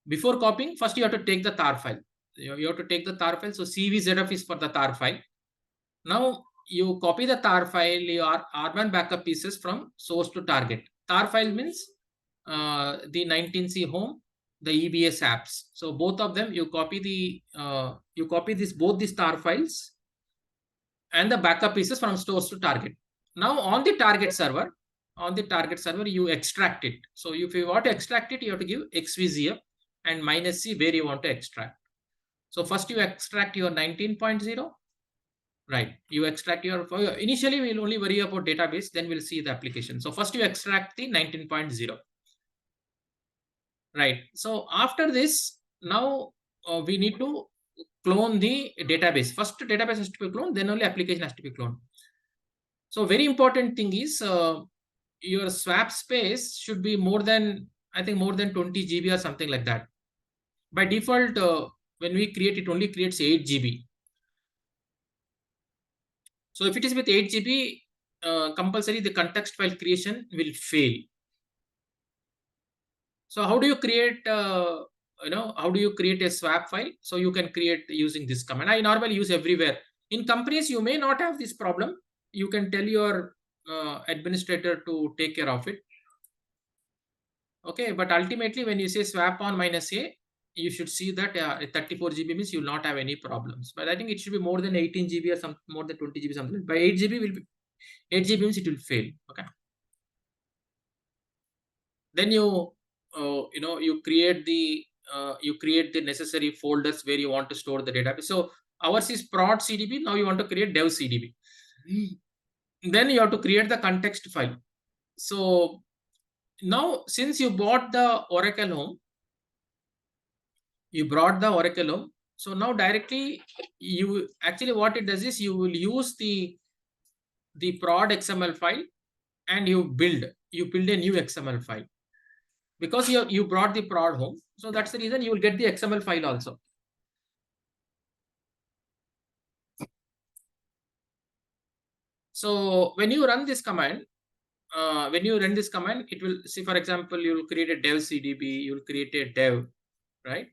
Speaker 1: before copying, first you have to take the tar file. You have to take the tar file. So CVZF is for the tar file. Now you copy the tar file, your R1 backup pieces from source to target. Tar file means the 19C home, the EBS apps. So both of them, you copy both these tar files and the backup pieces from source to target. Now on the target server, you extract it. So if you want to extract it, you have to give XVZF and -C where you want to extract. So first you extract your 19.0. Right. You extract initially we'll only worry about database, then we'll see the application. So first you extract the 19.0. Right. So after this, now we need to clone the database. First database has to be cloned, then only application has to be cloned. So very important thing is your swap space should be more than 20 GB or something like that. By default, when we create, it only creates 8 GB. So if it is with 8 GB, compulsory the context file creation will fail. So how do you create, how do you create a swap file? So you can create using this command. I normally use everywhere. In companies, you may not have this problem. You can tell your administrator to take care of it. Okay, but ultimately when you say swap on -A, you should see that 34 GB means you will not have any problems. But I think it should be more than 18 GB or more than 20 GB something. By 8 GB will be 8 GB means it will fail. Okay. Then you create the necessary folders where you want to store the database. So ours is prod CDB. Now you want to create dev CDB. Then you have to create the context file. So now since you bought the Oracle Home, so now directly what it does is you will use the prod XML file and you build a new XML file. Because you brought the prod home, so that's the reason you will get the XML file also. So when you run this command, it will see, for example, you will create a dev CDB, you will create a dev, right?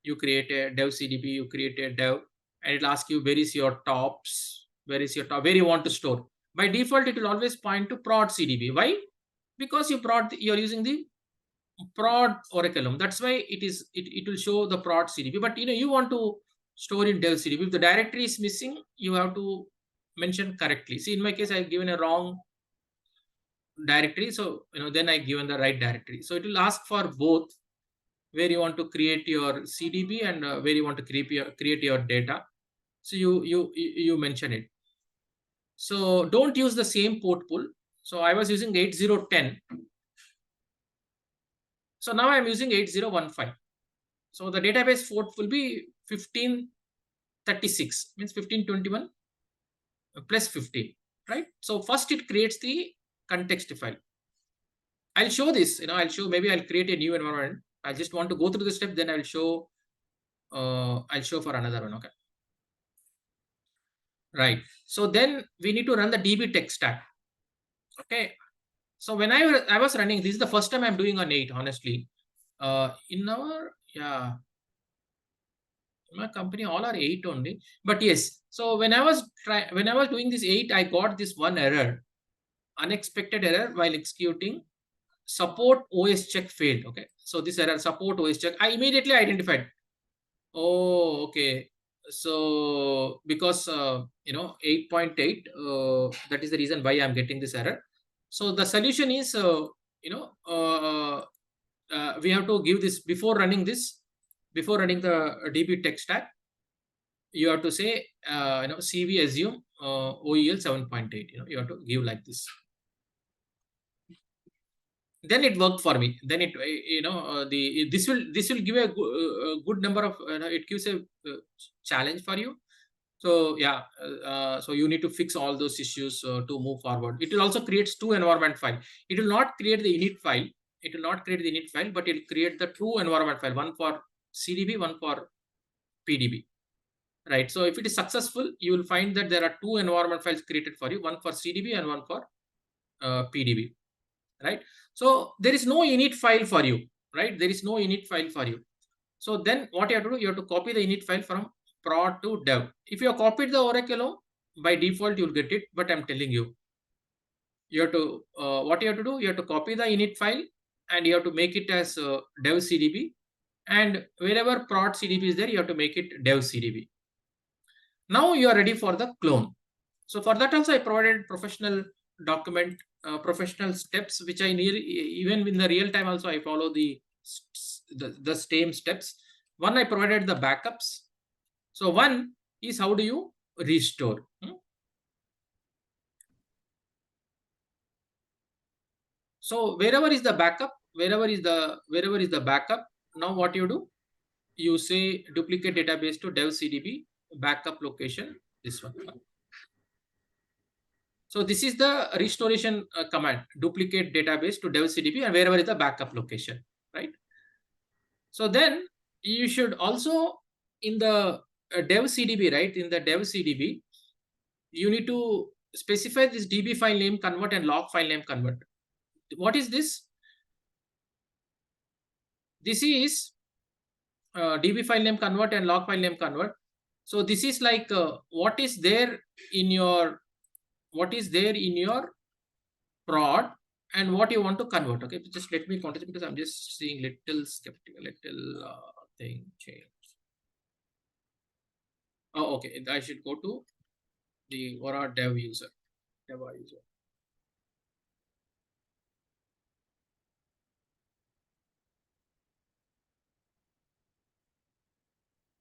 Speaker 1: You create a dev CDB, you create a dev, and it will ask you where is your tops, where you want to store. By default, it will always point to prod CDB. Why? Because you're using the prod Oracle Home. That's why it will show the prod CDB. But you want to store in dev CDB. If the directory is missing, you have to mention correctly. See, in my case, I've given a wrong directory. So then I've given the right directory. So it will ask for both, where you want to create your CDB and where you want to create your data. So you mention it. So don't use the same port pool. So I was using 8010. So now I'm using 8015. So the database port will be 1536, means 1521 plus 15, right? So first it creates the context file. I'll show this, maybe I'll create a new environment. I just want to go through the step, then I'll show for another one. Okay. Right. So then we need to run the DB tech stack. Okay. So when I was running, this is the first time I'm doing on 8, honestly. In my company, all are 8 only. But yes, so when I was doing this 8, I got this one error, unexpected error while executing support OS check failed. Okay. So this error, support OS check, I immediately identified. Oh, okay. So because 8.8, that is the reason why I'm getting this error. So the solution is we have to give this before running the DB tech stack. You have to say CV assume OEL 7.8. You have to give like this. Then it worked for me. Then it this will give a good number of it gives a challenge for you. So yeah, so you need to fix all those issues to move forward. It will also create two environment file. It will not create the init file. It will not create the init file, but it will create the two environment file, one for CDB, one for PDB. Right. So if it is successful, you will find that there are two environment files created for you, one for CDB and one for PDB. Right. So there is no init file for you. Right. There is no init file for you. So then what you have to do, you have to copy the init file from prod to dev. If you have copied the Oracle, by default, you'll get it. But I'm telling you, you have to, what you have to do, you have to copy the init file and you have to make it as dev CDB. And wherever prod CDB is there, you have to make it dev CDB. Now you are ready for the clone. So for that also I provided professional document, professional steps, which I need, even in the real time also I follow the same steps. One, I provided the backups. So one is how do you restore? So wherever is the backup, wherever is the backup, now what you do? You say duplicate database to dev CDB, backup location, this one. So this is the restoration command, duplicate database to dev CDB and wherever is the backup location, right? So then you should also in the dev CDB, right? In the dev CDB, you need to specify this DB file name convert and log file name convert. What is this? This is DB file name convert and log file name convert. So this is like what is there in your prod and what you want to convert. Okay, just let me continue because I'm just seeing little skeptical, thing change. Oh, okay. I should go to the Aura dev user.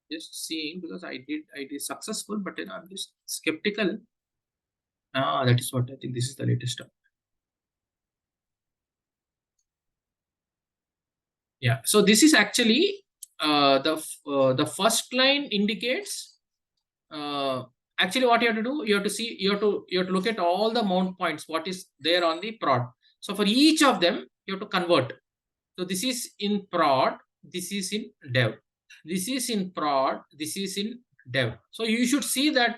Speaker 1: Just seeing because I did successful, but then I'm just skeptical. That is what I think. This is the latest stuff. Yeah. So this is actually the first line indicates. Actually, what you have to do, you have to see, you have to look at all the mount points. What is there on the prod? So for each of them, you have to convert. So this is in prod. This is in dev. This is in prod. This is in dev. So you should see that.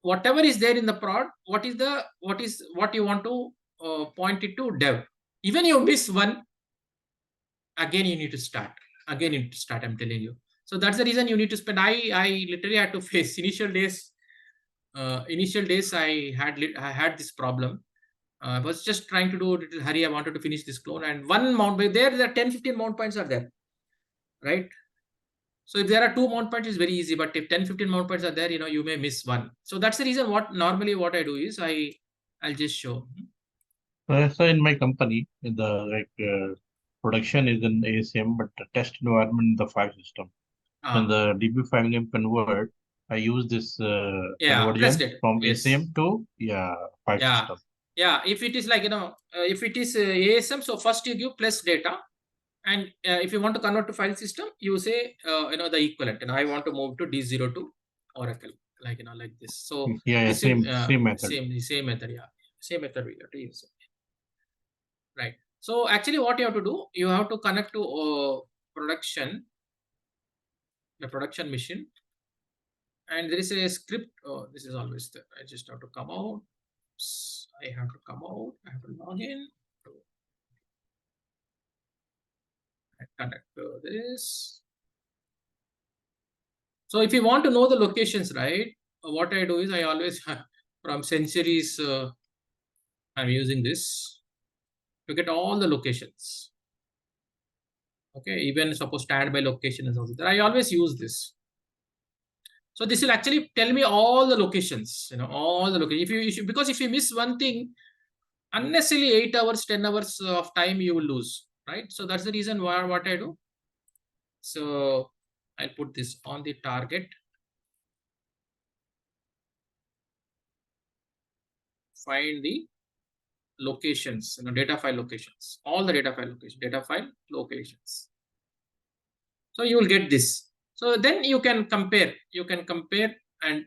Speaker 1: Whatever is there in the prod, what you want to point it to dev. Even you miss one, again you need to start. I'm telling you. So that's the reason you need to spend. I literally had to face initial days. I had this problem. I was just trying to do a little hurry. I wanted to finish this clone, and one mount by there, 10-15 mount points are there, right? So if there are two mount points, it's very easy. But if 10-15 mount points are there, you may miss one. So that's the reason what I do is I'll just show.
Speaker 6: So in my company, the production is in ASM, but the test environment in the file system. And the DB file name convert, I use this conversion from ASM to file system.
Speaker 1: Yeah, if it is like if it is ASM, so first you give plus data. And if you want to convert to file system, you say the equivalent. And I want to move to D02 Oracle, like this. So
Speaker 6: same method.
Speaker 1: Same method. Yeah, same method we have to use. Right. So actually, what you have to do, you have to connect to production, the production machine, and there is a script. This is always there. I just have to come out. I have to come out. I have to log in. Connect this. So if you want to know the locations, right, what I do is I always from Centuries, I'm using this to get all the locations. Okay, even suppose standby location is also there. I always use this. So this will actually tell me all the locations, all the locations. Because if you miss one thing, unnecessarily 8 hours, 10 hours of time you will lose, right? So that's the reason why what I do. So I'll put this on the target. Find the locations, data file locations, all the data file locations. So you will get this. So then you can compare and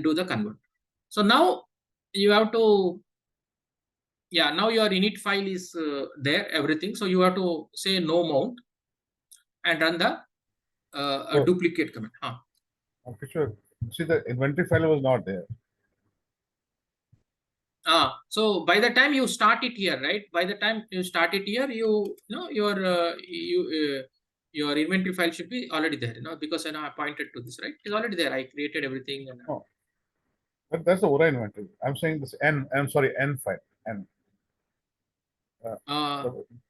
Speaker 1: do the convert. So now you have to, now your init file is there, everything. So you have to say no mount and run the duplicate command.
Speaker 3: Okay, sure. See, the inventory file was not there.
Speaker 1: So by the time you start it here, right? By the time you start it here, your inventory file should be already there, because I pointed to this, right? It's already there. I created everything. And,
Speaker 3: Oh. But that's the Aura inventory. I'm saying this N file, N.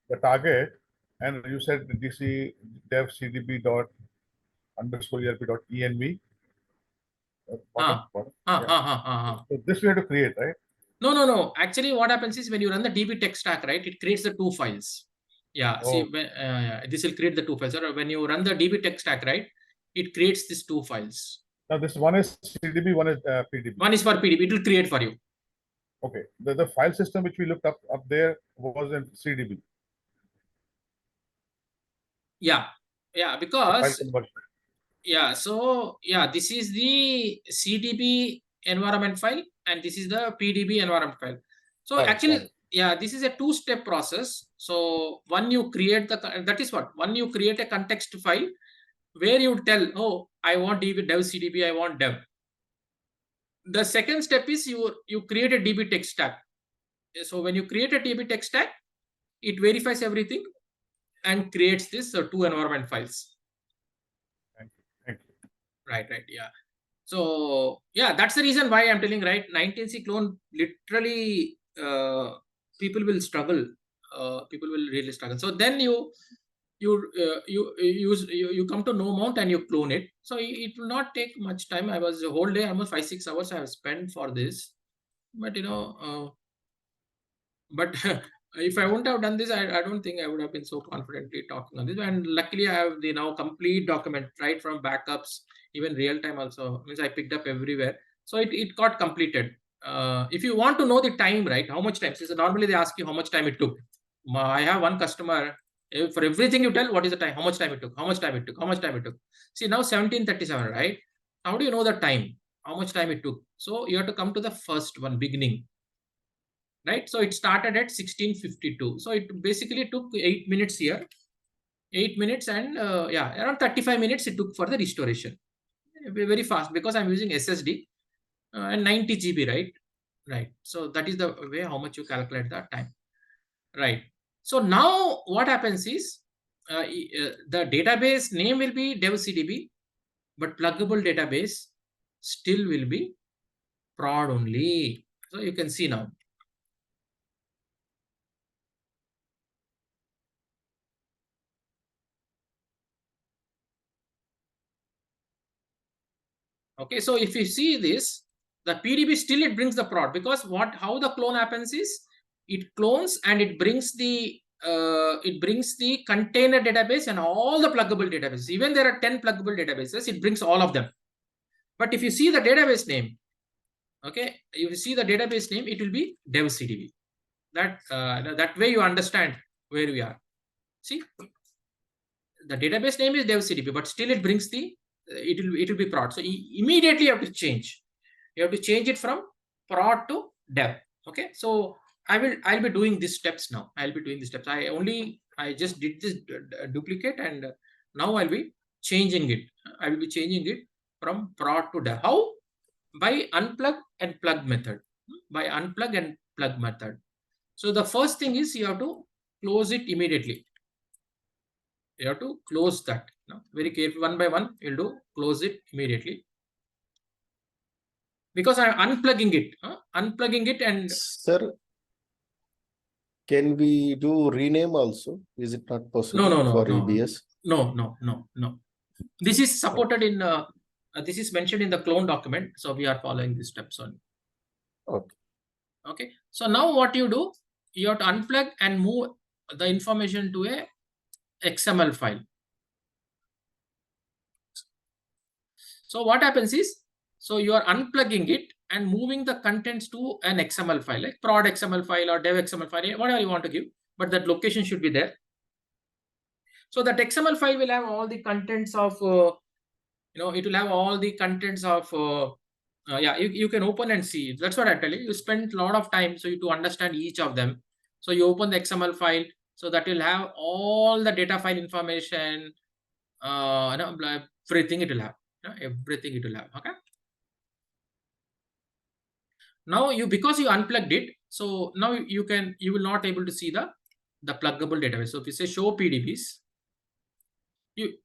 Speaker 3: The target, and you said DC dev cdb dot underscore ERP dot env. So this we have to create, right?
Speaker 1: No. Actually, what happens is when you run the DB tech stack, right, it creates the 2 files. See, this will create the 2 files. Or when you run the DB tech stack, right, it creates these 2 files.
Speaker 3: Now this one is CDB, one is PDB.
Speaker 1: One is for PDB. It will create for you.
Speaker 3: Okay. The file system which we looked up there was in CDB.
Speaker 1: Because this is the CDB environment file and this is the PDB environment file. So actually, this is a 2-step process. So one you create one you create a context file where you tell, oh, I want dev CDB, I want dev. The second step is you create a DB tech stack. So when you create a DB tech stack, it verifies everything and creates this 2 environment files.
Speaker 3: Thank you.
Speaker 1: Right. So that's the reason why I'm telling, right, 19C clone literally people will struggle. People will really struggle. So then you come to no mount and you clone it. So it will not take much time. I was a whole day, almost 5-6 hours I have spent for this. But but if I wouldn't have done this, I don't think I would have been so confidently talking on this. And luckily I have the now complete document, right, from backups, even real time also, means I picked up everywhere. So it got completed. If you want to know the time, right, how much time, so normally they ask you how much time it took. I have one customer, for everything you tell, what is the time, how much time it took. See, now 17:37, right? How do you know the time, how much time it took? So you have to come to the first one, beginning. Right, so it started at 16:52. So it basically took 8 minutes here, 8 minutes, and around 35 minutes it took for the restoration. Very fast because I'm using SSD and 90 GB, right? So that is the way how much you calculate that time, right? So now what happens is the database name will be DevCDB, but pluggable database still will be prod only. So you can see now. Okay, so if you see this, the PDB still it brings the prod, because how the clone happens is it clones and it brings the container database and all the pluggable databases. Even there are 10 pluggable databases, it brings all of them. But if you see the database name, okay, if you see the database name, it will be DevCDB. That way you understand where we are. See, the database name is DevCDB, but still it brings it will be prod. So immediately you have to change. You have to change it from prod to dev. Okay, so I'll be doing these steps now. I just did this duplicate, and now I'll be changing it. I will be changing it from prod to dev. How? By unplug and plug method. By unplug and plug method. So the first thing is you have to close it immediately. You have to close that. Very careful, one by one, you'll do close it immediately. Because I'm unplugging it. Unplugging it and
Speaker 8: Sir, Can we do rename also? Is it not possible
Speaker 1: No,
Speaker 8: for
Speaker 1: no.
Speaker 8: EBS?
Speaker 1: No. This is supported in, this is mentioned in the clone document. So we are following these steps on.
Speaker 8: Okay.
Speaker 1: Okay. So now what you do, you have to unplug and move the information to a XML file. So what happens is, so you are unplugging it and moving the contents to an XML file, like prod XML file or dev XML file, whatever you want to give, but that location should be there. So that XML file will have all the contents of, it will have all the contents of, you can open and see. That's what I tell you. You spend a lot of time so you to understand each of them. So you open the XML file, so that will have all the data file information, everything it will have. Everything it will have. Okay. Now because you unplugged it, so now you will not able to see the pluggable database. So if you say show PDBs, we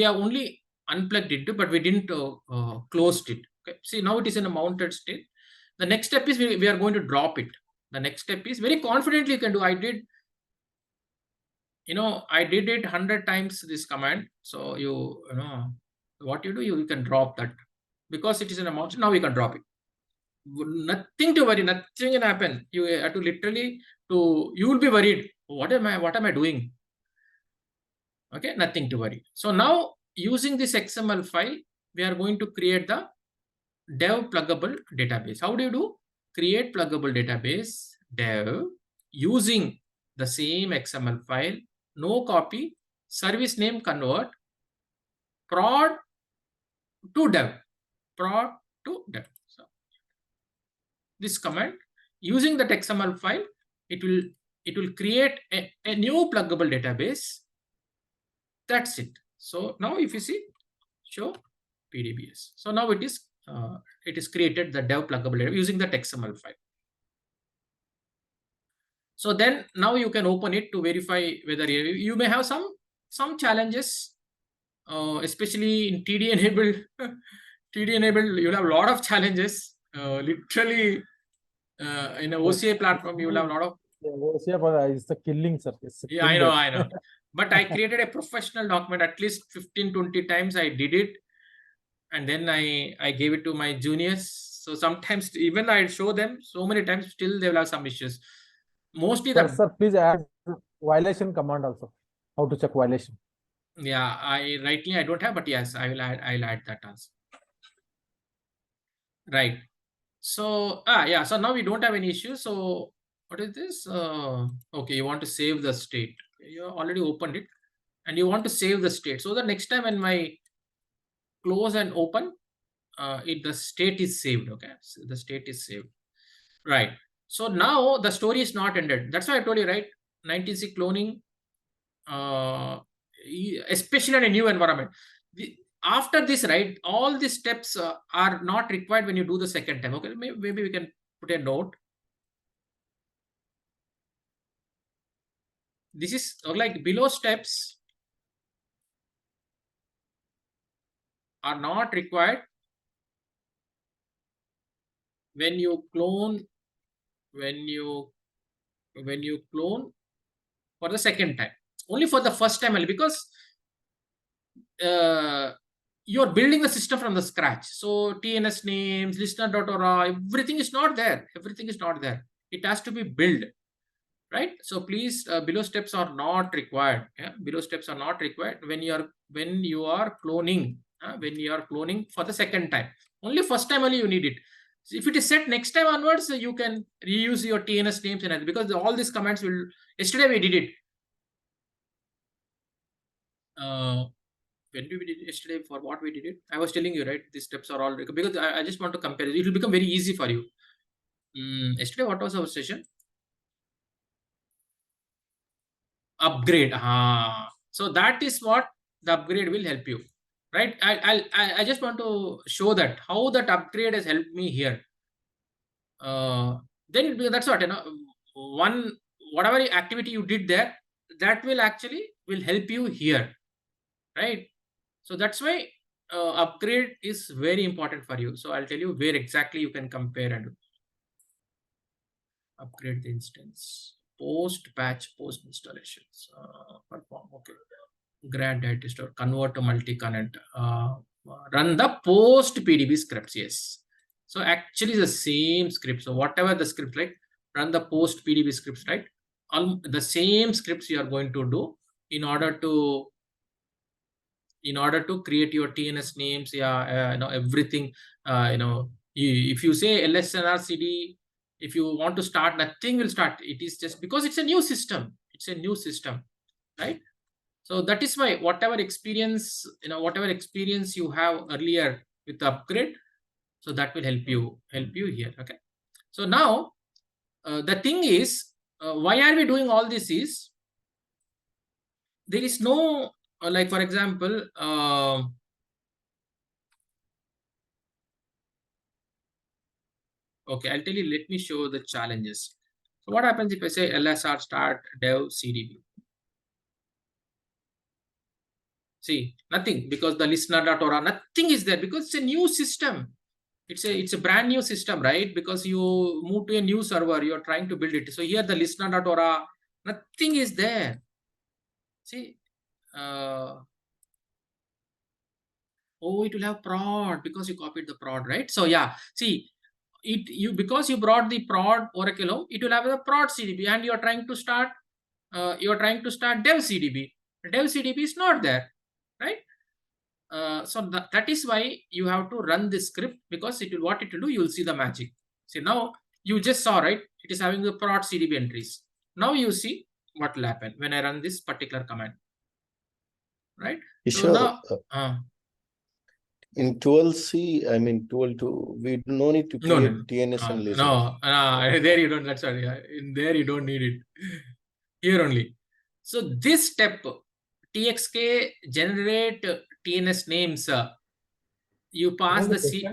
Speaker 1: have only unplugged it, but we didn't closed it. Okay. See, now it is in a mounted state. The next step is we are going to drop it. The next step is very confidently you can do. I did it 100 times this command. So what you do, you can drop that because it is in a mountain. Now you can drop it. Nothing to worry. Nothing can happen. You have to literally you will be worried. What am I doing? Okay, nothing to worry. So now using this XML file, we are going to create the dev pluggable database. How do you do? Create pluggable database dev using the same XML file, no copy, service name convert, prod to dev, So this command using that XML file, it will create a new pluggable database. That's it. So now if you see, show PDBs. So now it is created the dev pluggable database using that XML file. So then now you can open it to verify whether you may have some challenges, especially in TD enabled. TD enabled, you'll have a lot of challenges. Literally, in an OCA platform, you will have a lot of.
Speaker 5: OCA is the killing service.
Speaker 1: Yeah, I know. But I created a professional document at least 15-20 times. I did it, and then I gave it to my juniors. So sometimes even I show them so many times, still they will have some issues. Mostly
Speaker 5: sir, please add violation command also. How to check violation?
Speaker 1: Yeah, I don't have, but yes, I'll add that also. Right. So so now we don't have any issues. So what is this? Okay, you want to save the state. You already opened it, and you want to save the state. So the next time when my close and open, the state is saved. Okay, so the state is saved. Right. So now the story is not ended. That's why I told you, right? 19C cloning, especially in a new environment. After this, right, all these steps are not required when you do the second time. Okay, maybe we can put a note. This is like below steps are not required when you clone for the second time. Only for the first time, because you're building the system from the scratch. So TNS names, listener.ora, everything is not there. Everything is not there. It has to be built, right? So please, below steps are not required. Yeah, below steps are not required when you are cloning. When you are cloning for the second time. Only first time only you need it. So if it is set next time onwards, you can reuse your TNS names and because all these commands will. Yesterday we did it. When did we did it yesterday? For what we did it? I was telling you, right? These steps are all because I just want to compare. It will become very easy for you. Yesterday, what was our session? Upgrade. So that is what the upgrade will help you, right? I just want to show that how that upgrade has helped me here. Then that's what whatever activity you did there, that will actually help you here, right? So that's why upgrade is very important for you. So I'll tell you where exactly you can compare and do. Upgrade the instance. Post patch, post installations. Perform. Okay. Grad data store. Convert to multi-connect. Run the post PDB scripts. Yes. So actually the same script. So whatever the script, right? Run the post PDB scripts, right? The same scripts you are going to do in order to create your TNS names. Yeah, everything. If you say LSNR CD, if you want to start, nothing will start. It is just because it's a new system. It's a new system, right? So that is why whatever experience you have earlier with the upgrade, so that will help you here. Okay. So now the thing is, why are we doing all this is, there is no like, for example, okay, I'll tell you, let me show the challenges. So what happens if I say LSR start dev CDB? See, nothing, because the listener.ora, nothing is there, because it's a new system. It's a brand new system, right? Because you move to a new server, you're trying to build it. So here the listener.ora, nothing is there. See, oh, it will have prod because you copied the prod, right? So yeah, see, because you brought the prod Oracle home, it will have the prod CDB, and you're trying to start dev CDB. Dev CDB is not there, right? So that is why you have to run this script, because what it will do, you will see the magic. See, now you just saw, right? It is having the prod CDB entries. Now you see what will happen when I run this particular command, right? So now,
Speaker 8: in 12C, I mean 12.2, we no need to create TNS and listen.
Speaker 1: There you don't. That's sorry. In there you don't need it. Here only. So this step, TXK generate TNS names. You pass the C.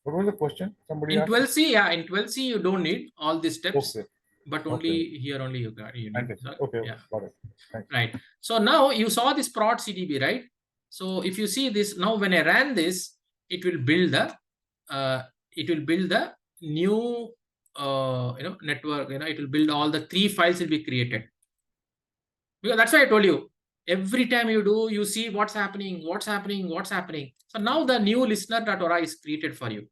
Speaker 3: What was the question? Somebody
Speaker 1: in
Speaker 3: asked?
Speaker 1: 12C, yeah, in 12C you don't need all these steps,
Speaker 3: Okay.
Speaker 1: but only here only you need. So,
Speaker 3: Okay,
Speaker 1: yeah.
Speaker 3: got it. Thanks.
Speaker 1: Right. So now you saw this prod CDB, right? So if you see this now, when I ran this, it will build the new network. It will build all the 3 files will be created. Because that's why I told you, every time you do, you see what's happening. So now the new listener.ora is created for you,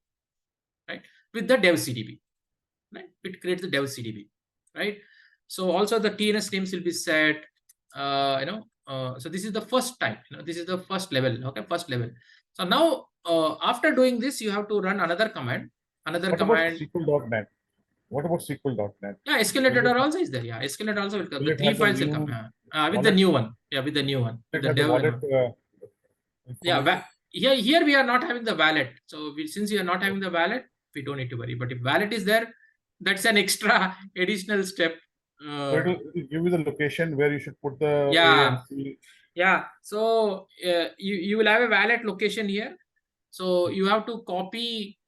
Speaker 1: right? With the dev CDB, right? It creates the dev CDB, right? So also the TNS names will be set. So this is the first time. This is the first level. Okay, first level. So now after doing this, you have to run another command.
Speaker 3: What about SQL.NET? What about SQL.NET?
Speaker 1: Yeah, SQL.NET also is there. Yeah, SQL.NET also will come. The 3 files will come with the new one. Yeah, with the new one.
Speaker 3: The dev,
Speaker 1: yeah, here we are not having the wallet. So since we are not having the wallet, we don't need to worry. But if wallet is there, that's an extra additional step.
Speaker 3: So it will give you the location where you should put the
Speaker 1: yeah.
Speaker 3: A and C.
Speaker 1: Yeah. So you will have a wallet location here. So you have to copy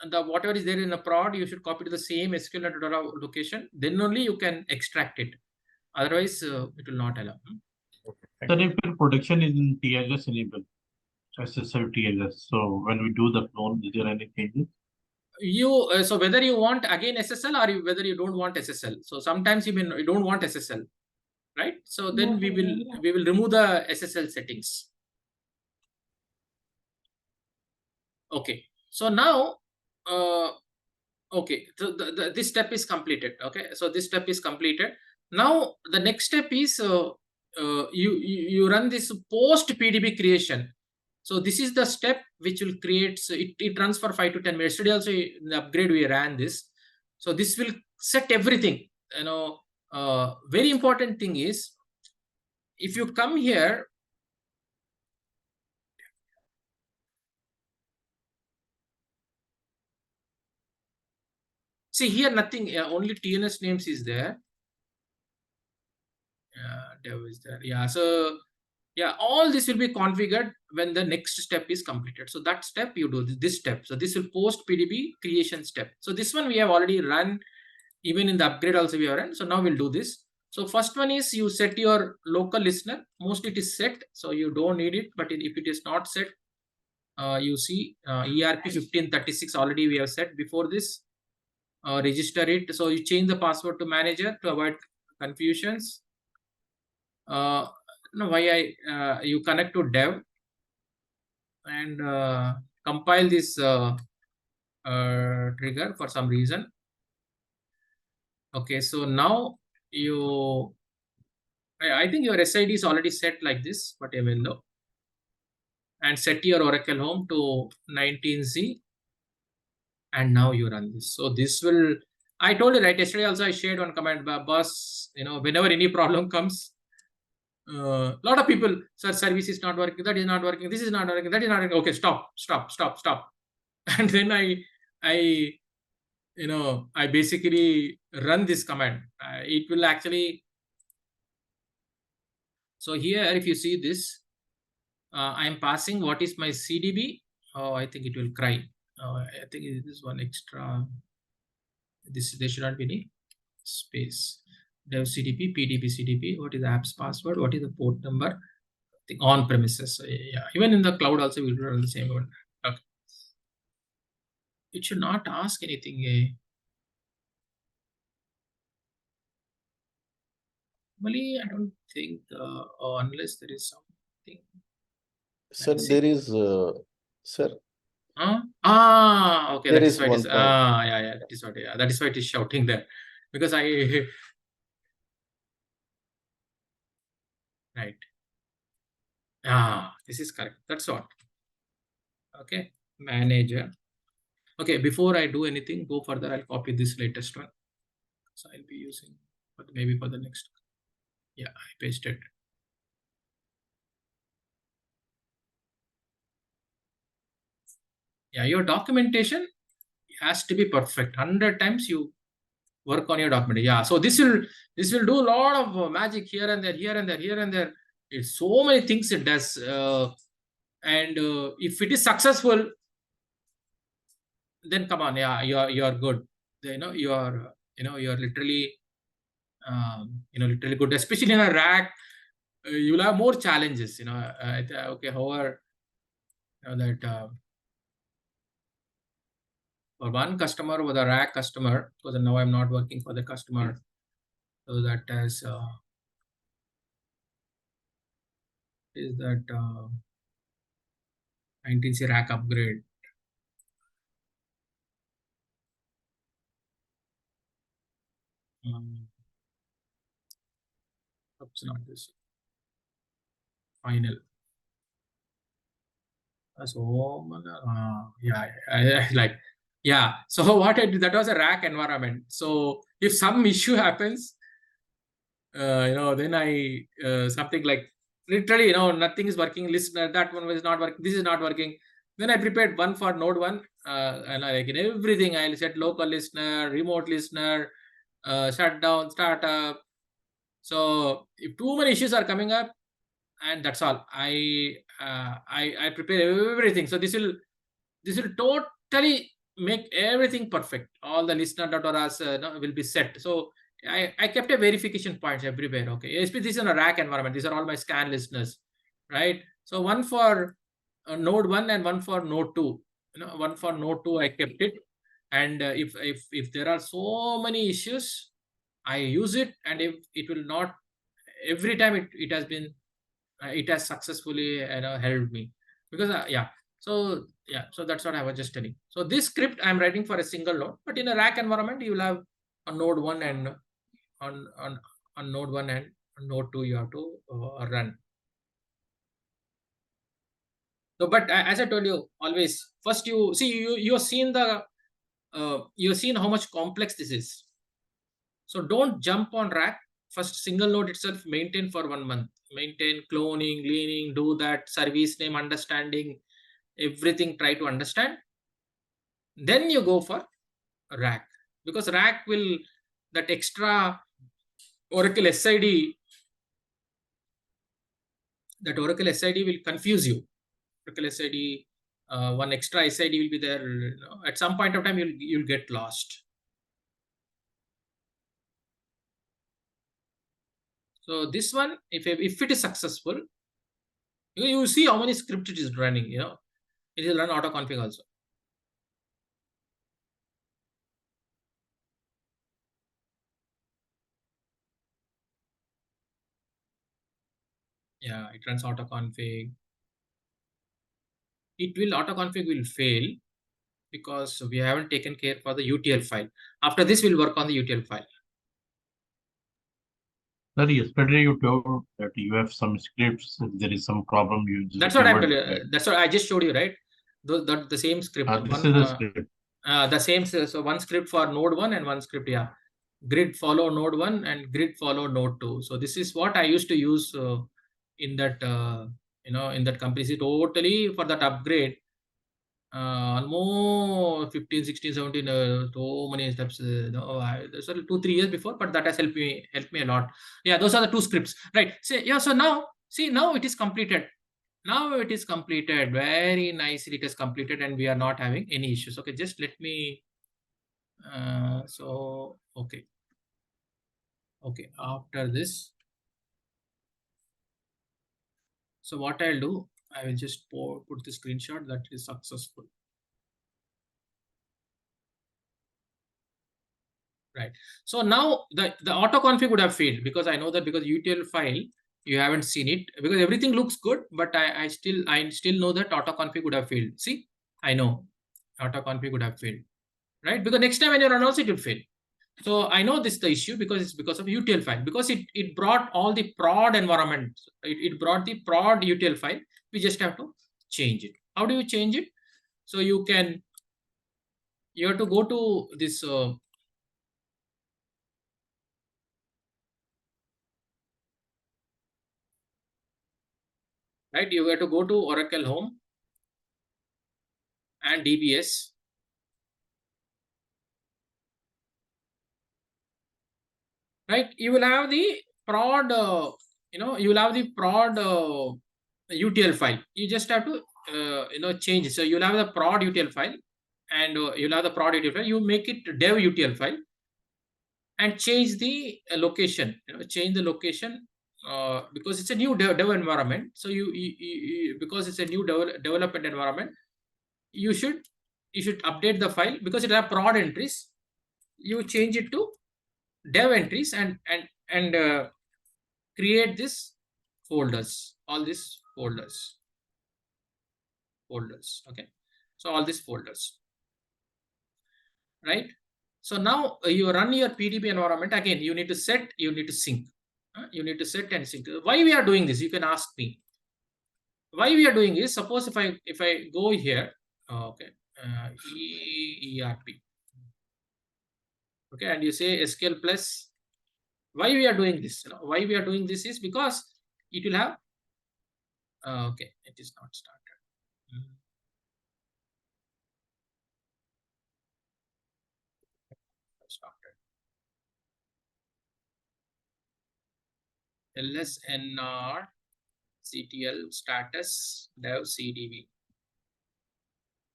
Speaker 1: the whatever is there in the prod. You should copy to the same SQL.ora location. Then only you can extract it. Otherwise, it will not allow.
Speaker 3: Okay,
Speaker 6: Then if your production is in TLS enabled, SSL TLS, so when we do the clone, is there any changes?
Speaker 1: So whether you want again SSL or whether you don't want SSL. So sometimes you don't want SSL, right? So then we will remove the SSL settings. Okay. So now, okay, so this step is completed. Okay, so this step is completed. Now the next step is you run this post PDB creation. So this is the step which will create. So it runs for 5 to 10 minutes. Yesterday also in the upgrade we ran this. So this will set everything. Very important thing is, if you come here. See here, nothing. Only TNS names is there. Dev is there. Yeah. So yeah, all this will be configured when the next step is completed. So that step you do this step. So this will post PDB creation step. So this one we have already run. Even in the upgrade also we have run. So now we'll do this. So first one is you set your local listener. Mostly it is set, so you don't need it. But if it is not set, you see ERP 1536 already we have set before this. register it. So you change the password to manager to avoid confusions. No, why you connect to dev and compile this trigger for some reason. Okay, so now I think your SID is already set like this, but a window, and set your Oracle home to 19Z, and now you run this. So this will, I told you right yesterday also, I shared one comment, boss, whenever any problem comes, lot of people, sir, service is not working, that is not working, this is not working, that is not working. Okay, stop. And then I basically run this command. It will actually, so here if you see this, I am passing what is my CDB. Oh, I think it will cry. I think it is one extra. There should not be any space. Dev CDP, PDB CDP. What is the app's password? What is the port number? I think on premises. So, yeah, even in the cloud also we'll run the same one. Okay. It should not ask anything. Normally, I don't think, unless there is something.
Speaker 8: Sir,
Speaker 1: Let's see.
Speaker 8: there is, sir,
Speaker 1: Okay,
Speaker 8: there
Speaker 1: that
Speaker 8: is
Speaker 1: is why it
Speaker 8: one
Speaker 1: is.
Speaker 8: point.
Speaker 1: Yeah, that is what. Yeah, that is why it is shouting there, because I right. This is correct. That's what. Okay, manager. Okay, before I do anything, go further. I'll copy this latest one. So I'll be using, but maybe for the next. Yeah, I pasted. Yeah, your documentation has to be perfect. 100 times you work on your document. Yeah, so this will do a lot of magic here and there, here and there, here and there. It's so many things it does. And if it is successful, then come on, yeah, you are good. You are literally literally good, especially in a rack. You'll have more challenges. Okay, however, that for one customer with a rack customer, because now I'm not working for the customer, so that is that 19C rack upgrade. Oops, not this. Final. So yeah. So what I did, that was a rack environment. So if some issue happens, then I something like literally, nothing is working. Listener, that one was not working. This is not working. Then I prepared one for node 1, and like in everything, I'll set local listener, remote listener, shutdown, startup. So if too many issues are coming up, and that's all, I prepare everything. So this will totally make everything perfect. All the listener.rs will be set. So I kept a verification points everywhere. Okay, especially this is in a rack environment. These are all my scan listeners, right? So one for node 1 and one for node 2. One for node 2 I kept it. And if there are so many issues, I use it. And if it will not, every time it has been, it has successfully helped me, because so that's what I was just telling. So this script I'm writing for a single node, but in a rack environment you will have a node 1 and on node 1 and node 2 you have to run. So, but as I told you, always first you see, you've seen how much complex this is. So don't jump on rack. First, single node itself, maintain for 1 month. Maintain cloning, cleaning, do that, service name understanding, everything, try to understand. Then you go for rack, because rack will, that extra Oracle SID, that Oracle SID will confuse you. Oracle SID, one extra SID will be there. At some point of time, you'll get lost. So this one, if it is successful, you see how many scripts it is running. It will run auto config also. Yeah, it runs autoconfig. Autoconfig will fail because we haven't taken care for the UTL file. After this, we'll work on the UTL file.
Speaker 6: Sir, yesterday you told that you have some scripts. If there is some problem, you just
Speaker 1: That's what I'm
Speaker 6: revert
Speaker 1: telling you.
Speaker 6: back.
Speaker 1: That's what I just showed you, right? The same script.
Speaker 6: This is the script.
Speaker 1: The same. So one script for node 1 and one script, yeah. Grid follow node 1 and grid follow node 2. So this is what I used to use in that, in that company. See, totally for that upgrade, almost 15, 16, 17, so many steps. That's 2-3 years before, but that has helped me a lot. Yeah, those are the two scripts, right? So yeah, so now see, now it is completed. Now it is completed very nicely. It is completed, and we are not having any issues. Okay, just let me. So okay. Okay, after this, so what I'll do, I will just put the screenshot that is successful. Right. So now the autoconfig would have failed because I know that because UTL file, you haven't seen it because everything looks good, but I still know that autoconfig would have failed. See, I know autoconfig would have failed, right? Because next time when you run also it will fail. So I know this is the issue because it's because of UTL file, because it brought all the prod environment. It brought the prod UTL file. We just have to change it. How do you change it? So you have to go to this right. You have to go to Oracle Home and DBS. Right, you will have the prod, you will have the prod UTL file. You just have to, change it. So you'll have the prod UTL file, and you'll have the prod UTL file. You make it dev UTL file, and change the location. Change the location because it's a new dev environment. So you because it's a new development environment, you should update the file because it have prod entries. You change it to dev entries and create this folders, all these folders. Okay, so all these folders, right? So now you run your PDB environment again. You need to set, you need to sync, you need to set and sync. Why we are doing this? You can ask me. Why we are doing this? Suppose if I go here, okay, ERP, okay, and you say SQL plus. Why we are doing this? Why we are doing this is because it will have. Okay, it is not started. Started. LSNR CTL status dev CDB.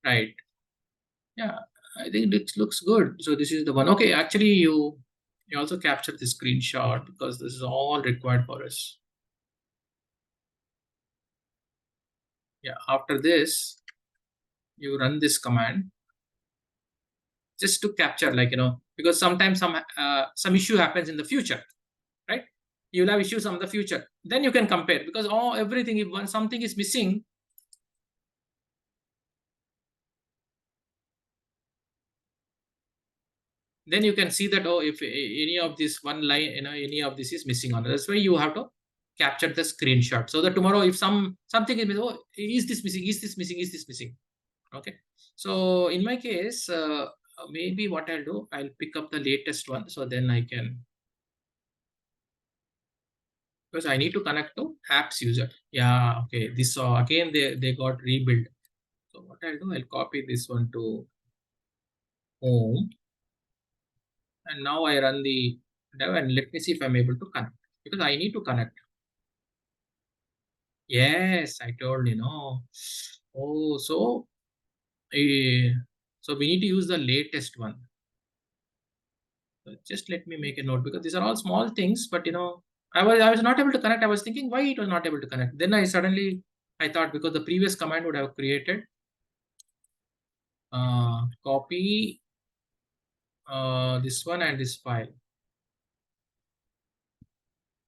Speaker 1: Right. Yeah, I think it looks good. So this is the one. Okay, actually you also captured the screenshot because this is all required for us. Yeah, after this, you run this command just to capture, because sometimes some issue happens in the future, right? You'll have issues in the future. Then you can compare because everything, if something is missing, then you can see that, if any of this one line, any of this is missing on. That's why you have to capture the screenshot so that tomorrow if something is missing, is this missing, is this missing, is this missing? Okay. So in my case, maybe what I'll do, I'll pick up the latest one. So then I can, because I need to connect to apps user. Yeah. Okay. This again, they got rebuilt. So what I'll do, I'll copy this one to home. And now I run the dev and let me see if I'm able to connect, because I need to connect. Yes, I told Oh, so so we need to use the latest one. So just let me make a note because these are all small things, but I was not able to connect. I was thinking why it was not able to connect. Then I thought because the previous command would have created copy this one and this file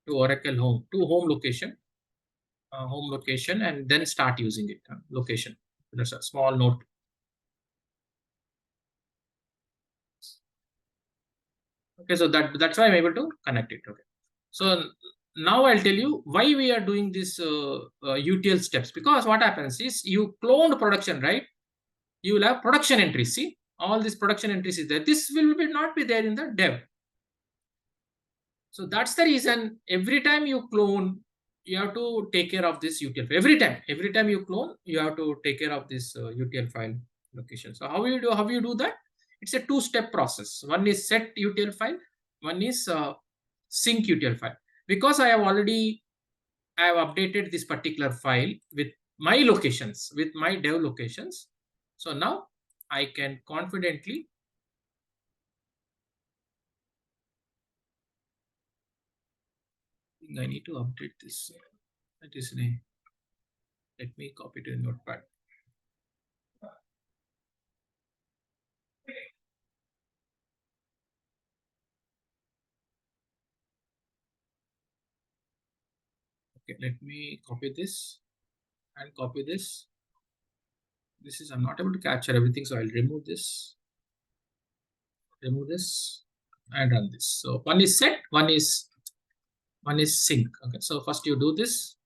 Speaker 1: to Oracle Home, to home location. home location and then start using it. Location. There's a small note. Okay, so that's why I'm able to connect it. Okay, so now I'll tell you why we are doing this UTL steps, because what happens is you cloned production, right? You will have production entries. See, all these production entries is there. This will not be there in the dev. So that's the reason every time you clone, you have to take care of this UTL file. Every time you clone, you have to take care of this UTL file location. So how you do that? It's a two-step process. One is set UTL file. One is sync UTL file. Because I have updated this particular file with my locations, with my dev locations. So now I can confidently I need to update this. That is let me copy to a notepad. Okay, let me copy this and copy this. This is, I'm not able to capture everything, so I'll remove this, and run this. So one is set, one is sync. Okay, so first you do this.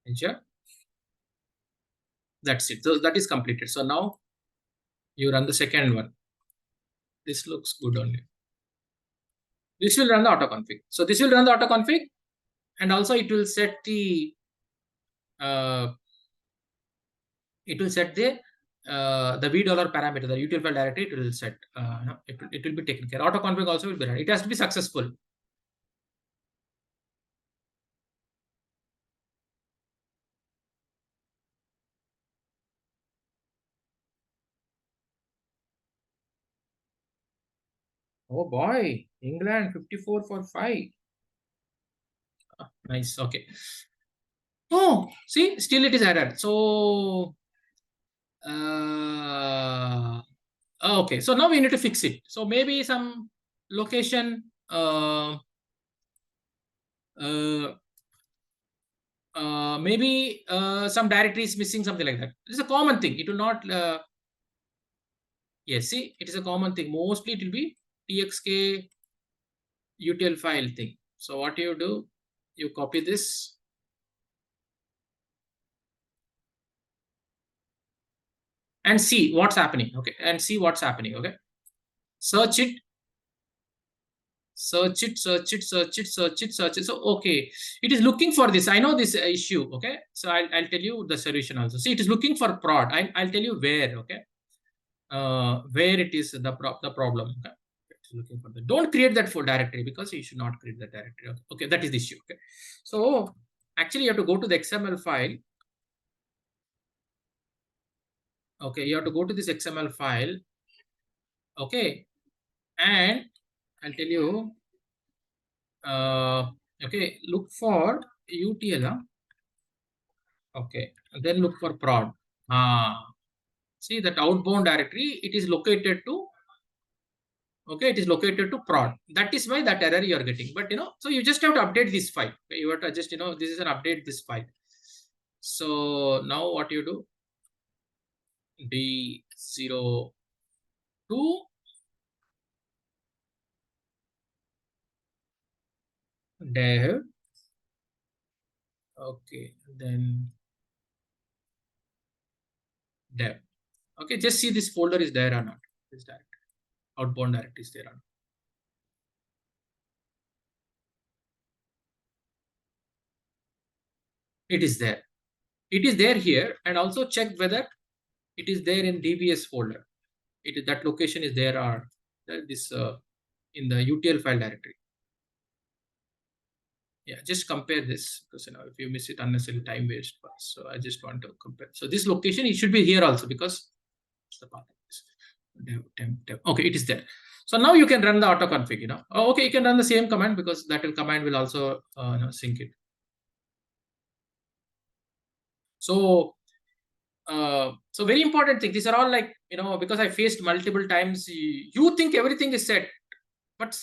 Speaker 1: Enter. That's it. So that is completed. So now you run the second one. This looks good only. This will run the auto config. So this will run the auto config, and also it will set the the $v parameter, the util file directory. It will set. It will be taken care. Auto config also will be run. It has to be successful. Oh boy, England 54 for 5. Nice. Okay. Oh, see, still it is error. So, okay. So now we need to fix it. So maybe some location, maybe some directory is missing, something like that. It's a common thing. It will not. Yes, see, it is a common thing. Mostly it will be txk util file thing. So what you do, you copy this. And see what's happening. Okay, and see what's happening. Okay, search it. So okay, it is looking for this. I know this issue. Okay, so I'll tell you the solution also. See, it is looking for prod. I'll tell you where. Okay, where it is the problem. Okay, it's looking for that. Don't create that full directory, because you should not create that directory. Okay, that is the issue. Okay, so actually you have to go to the XML file. Okay, you have to go to this XML file. Okay, and I'll tell you. Okay, look for UTL. Okay, and then look for prod. See that outbound directory, it is located to. Okay, it is located to prod. That is why that error you are getting. But so you just have to update this file. Okay, you have to just this is an update this file. So now what you do? D02 dev. Okay, then dev. Okay, just see this folder is there or not. This directory, outbound directory is there or not. It is there. It is there here, and also check whether it is there in DBS folder. That location is there, or this in the UTL file directory. Yeah, just compare this, because if you miss it, unnecessary time waste. So I just want to compare. So this location, it should be here also, because it's the part of this. Dev. Okay, it is there. So now you can run the auto config. Okay, you can run the same command, because that command will also sync it. So very important thing. These are all like, because I faced multiple times. You think everything is set. But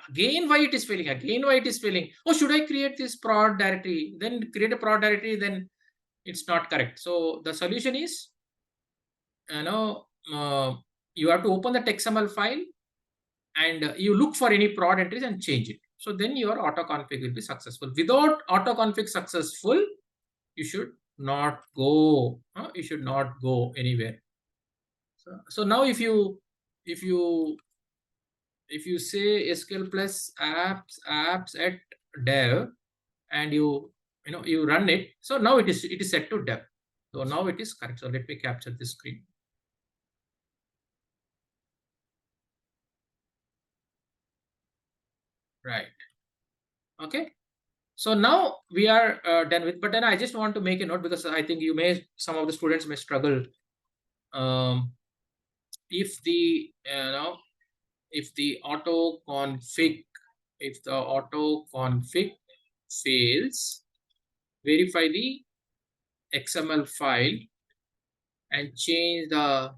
Speaker 1: again, why it is failing? Again, why it is failing? Oh, should I create this prod directory? Then create a prod directory, then it's not correct. So the solution is, you have to open the XML file and you look for any prod entries and change it. So then your auto config will be successful. Without auto config successful, you should not go. You should not go anywhere. So now if you say SQL plus apps at dev and you run it, so now it is set to dev. So now it is correct. So let me capture this screen. Right. Okay. So now we are done with, but then I just want to make a note because I think some of the students may struggle. If the auto config fails, verify the XML file and change the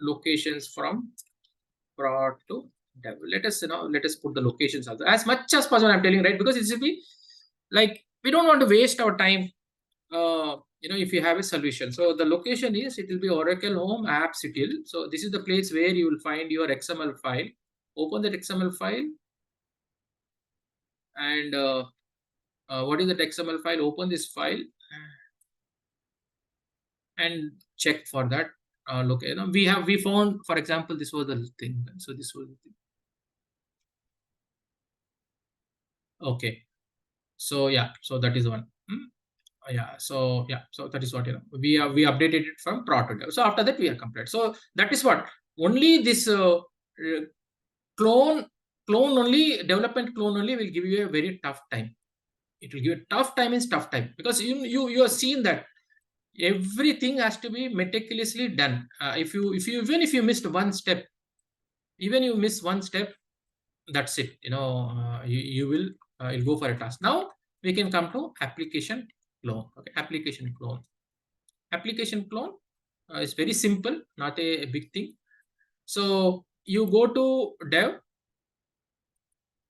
Speaker 1: locations from prod to dev. Let us put the locations also as much as possible. I'm telling you, right? Because it will be like, we don't want to waste our time. If you have a solution, so the location is, it will be Oracle home appsctl. So this is the place where you will find your XML file. Open that XML file and what is that XML file? Open this file and check for that location. We found, for example, this was the thing. So this was the thing. Okay. So yeah, so that is one. So that is what we updated it from prod to dev. So after that we are complete. So that is what only this development clone only will give you a very tough time. It will give you tough time because you have seen that everything has to be meticulously done. Even if you missed one step, that's it. You will you'll go for a task. Now we can come to application clone. Okay, application clone is very simple, not a big thing. So you go to dev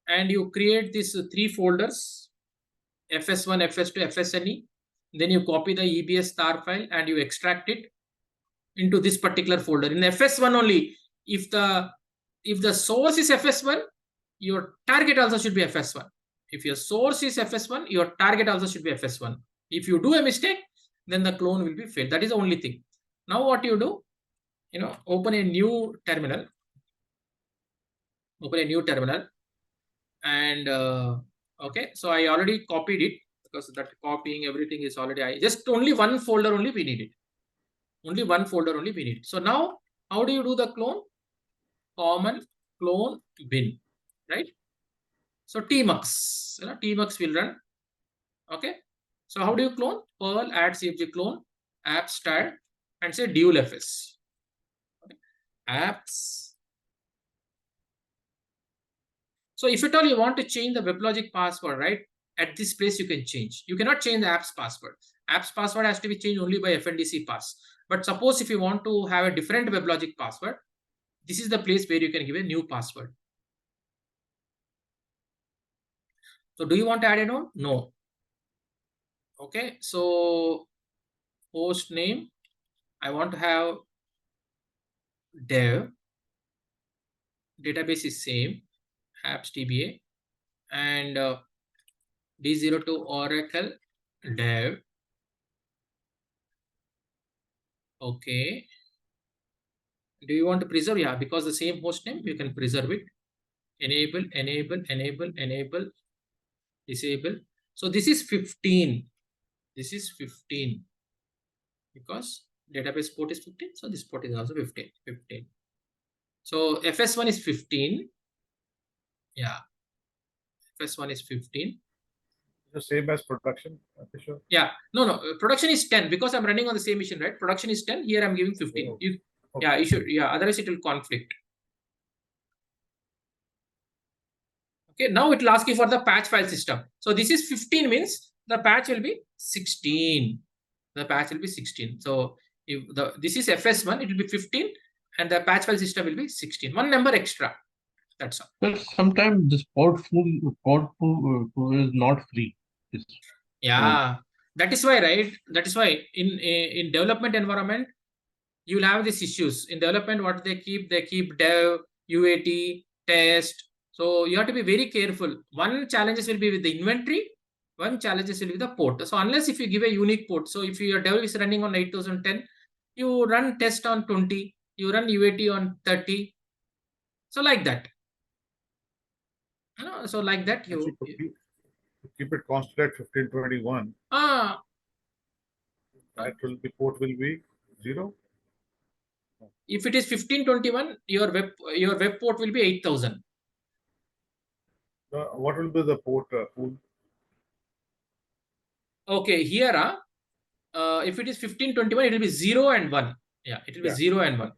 Speaker 1: and you create these 3 folders, FS1, FS2, FSNE. Then you copy the EBS star file and you extract it into this particular folder. In FS1 only, if the source is FS1, your target also should be FS1. If your source is FS1, your target also should be FS1. If you do a mistake, then the clone will be failed. That is the only thing. Now what you do, open a new terminal. And okay, so I already copied it because that copying everything is already, just only one folder only we need it. So now how do you do the clone? Common clone bin, right? So tmux, tmux will run. Okay, so how do you clone? Perl add cfg clone apps style and say dual fs. Okay. Apps. So if at all you want to change the WebLogic password, right, at this place you can change. You cannot change the apps password. Apps password has to be changed only by FNDC pass. But suppose if you want to have a different WebLogic password, this is the place where you can give a new password. So do you want to add a node? No. Okay, so host name, I want to have dev, database is same, apps DBA, and D0 to Oracle dev. Okay. Do you want to preserve? Yeah, because the same host name, you can preserve it. Enable, disable. So this is 15. Because database port is 15. So this port is also 15. So FS1 is 15. Yeah. FS1 is 15.
Speaker 3: The same as production, sure.
Speaker 1: Yeah. No. Production is 10 because I'm running on the same machine, right? Production is 10. Here I'm giving 15.
Speaker 3: Oh.
Speaker 1: Okay.
Speaker 3: Yeah,
Speaker 1: you should. Yeah. Otherwise it will conflict. Okay. Now it will ask you for the patch file system. So this is 15 means the patch will be 16. So if this is FS1, it will be 15 and the patch file system will be 16. One number extra. That's all.
Speaker 6: But sometimes this port pool is not free. It's,
Speaker 1: Yeah, that is why, right? That is why in development environment, you will have these issues. In development, what they keep dev, UAT, test. So you have to be very careful. One challenges will be with the inventory, one challenges will be the port. So unless if you give a unique port, so if your dev is running on 8010, you run test on 20, you run UAT on 30. So like that. So like that you
Speaker 3: keep it constant at 1521. That will be port will be 0.
Speaker 1: If it is 1521, your web port will be 8000.
Speaker 3: What will be the port pool?
Speaker 1: Okay, here if it is 1521, it will be 0 and 1. Yeah, it will be 0 and 1.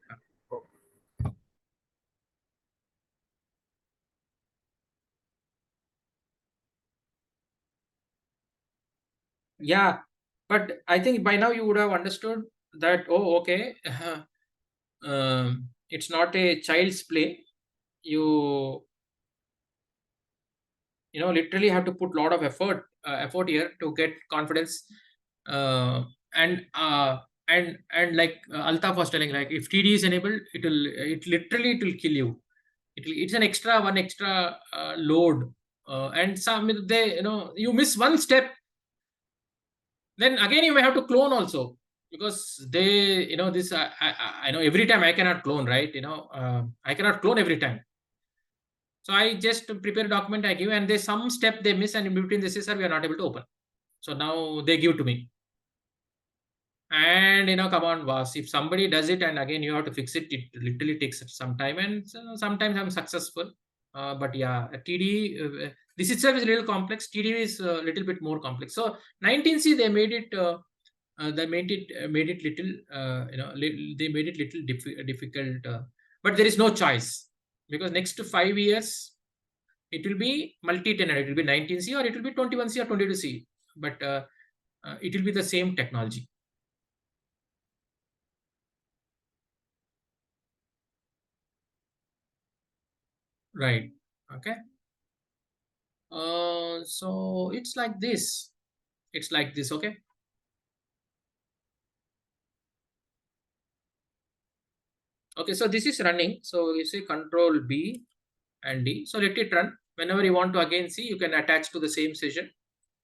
Speaker 1: Yeah, but I think by now you would have understood that, oh, okay, it's not a child's play. You literally have to put a lot of effort here to get confidence. And like Altaf was telling, like if TD is enabled, it will kill you. It's an extra load, and some you miss one step, then again you may have to clone also, because they this I know every time I cannot clone, right? I cannot clone every time. So I just prepare a document, I give, and there's some step they miss, and in between they say, sir, we are not able to open. So now they give to me. And come on, boss, if somebody does it and again you have to fix it, it literally takes some time, and sometimes I'm successful. But yeah, TD, this itself is a little complex. TD is a little bit more complex. So 19C, they made it little, they made it little difficult, but there is no choice, because next 5 years it will be multi-tenant. It will be 19C or it will be 21C or 22C, but it will be the same technology. Right. Okay. So it's like this. It's like this. Okay. Okay. So this is running. So you say Control B and D. So let it run. Whenever you want to again see, you can attach to the same session,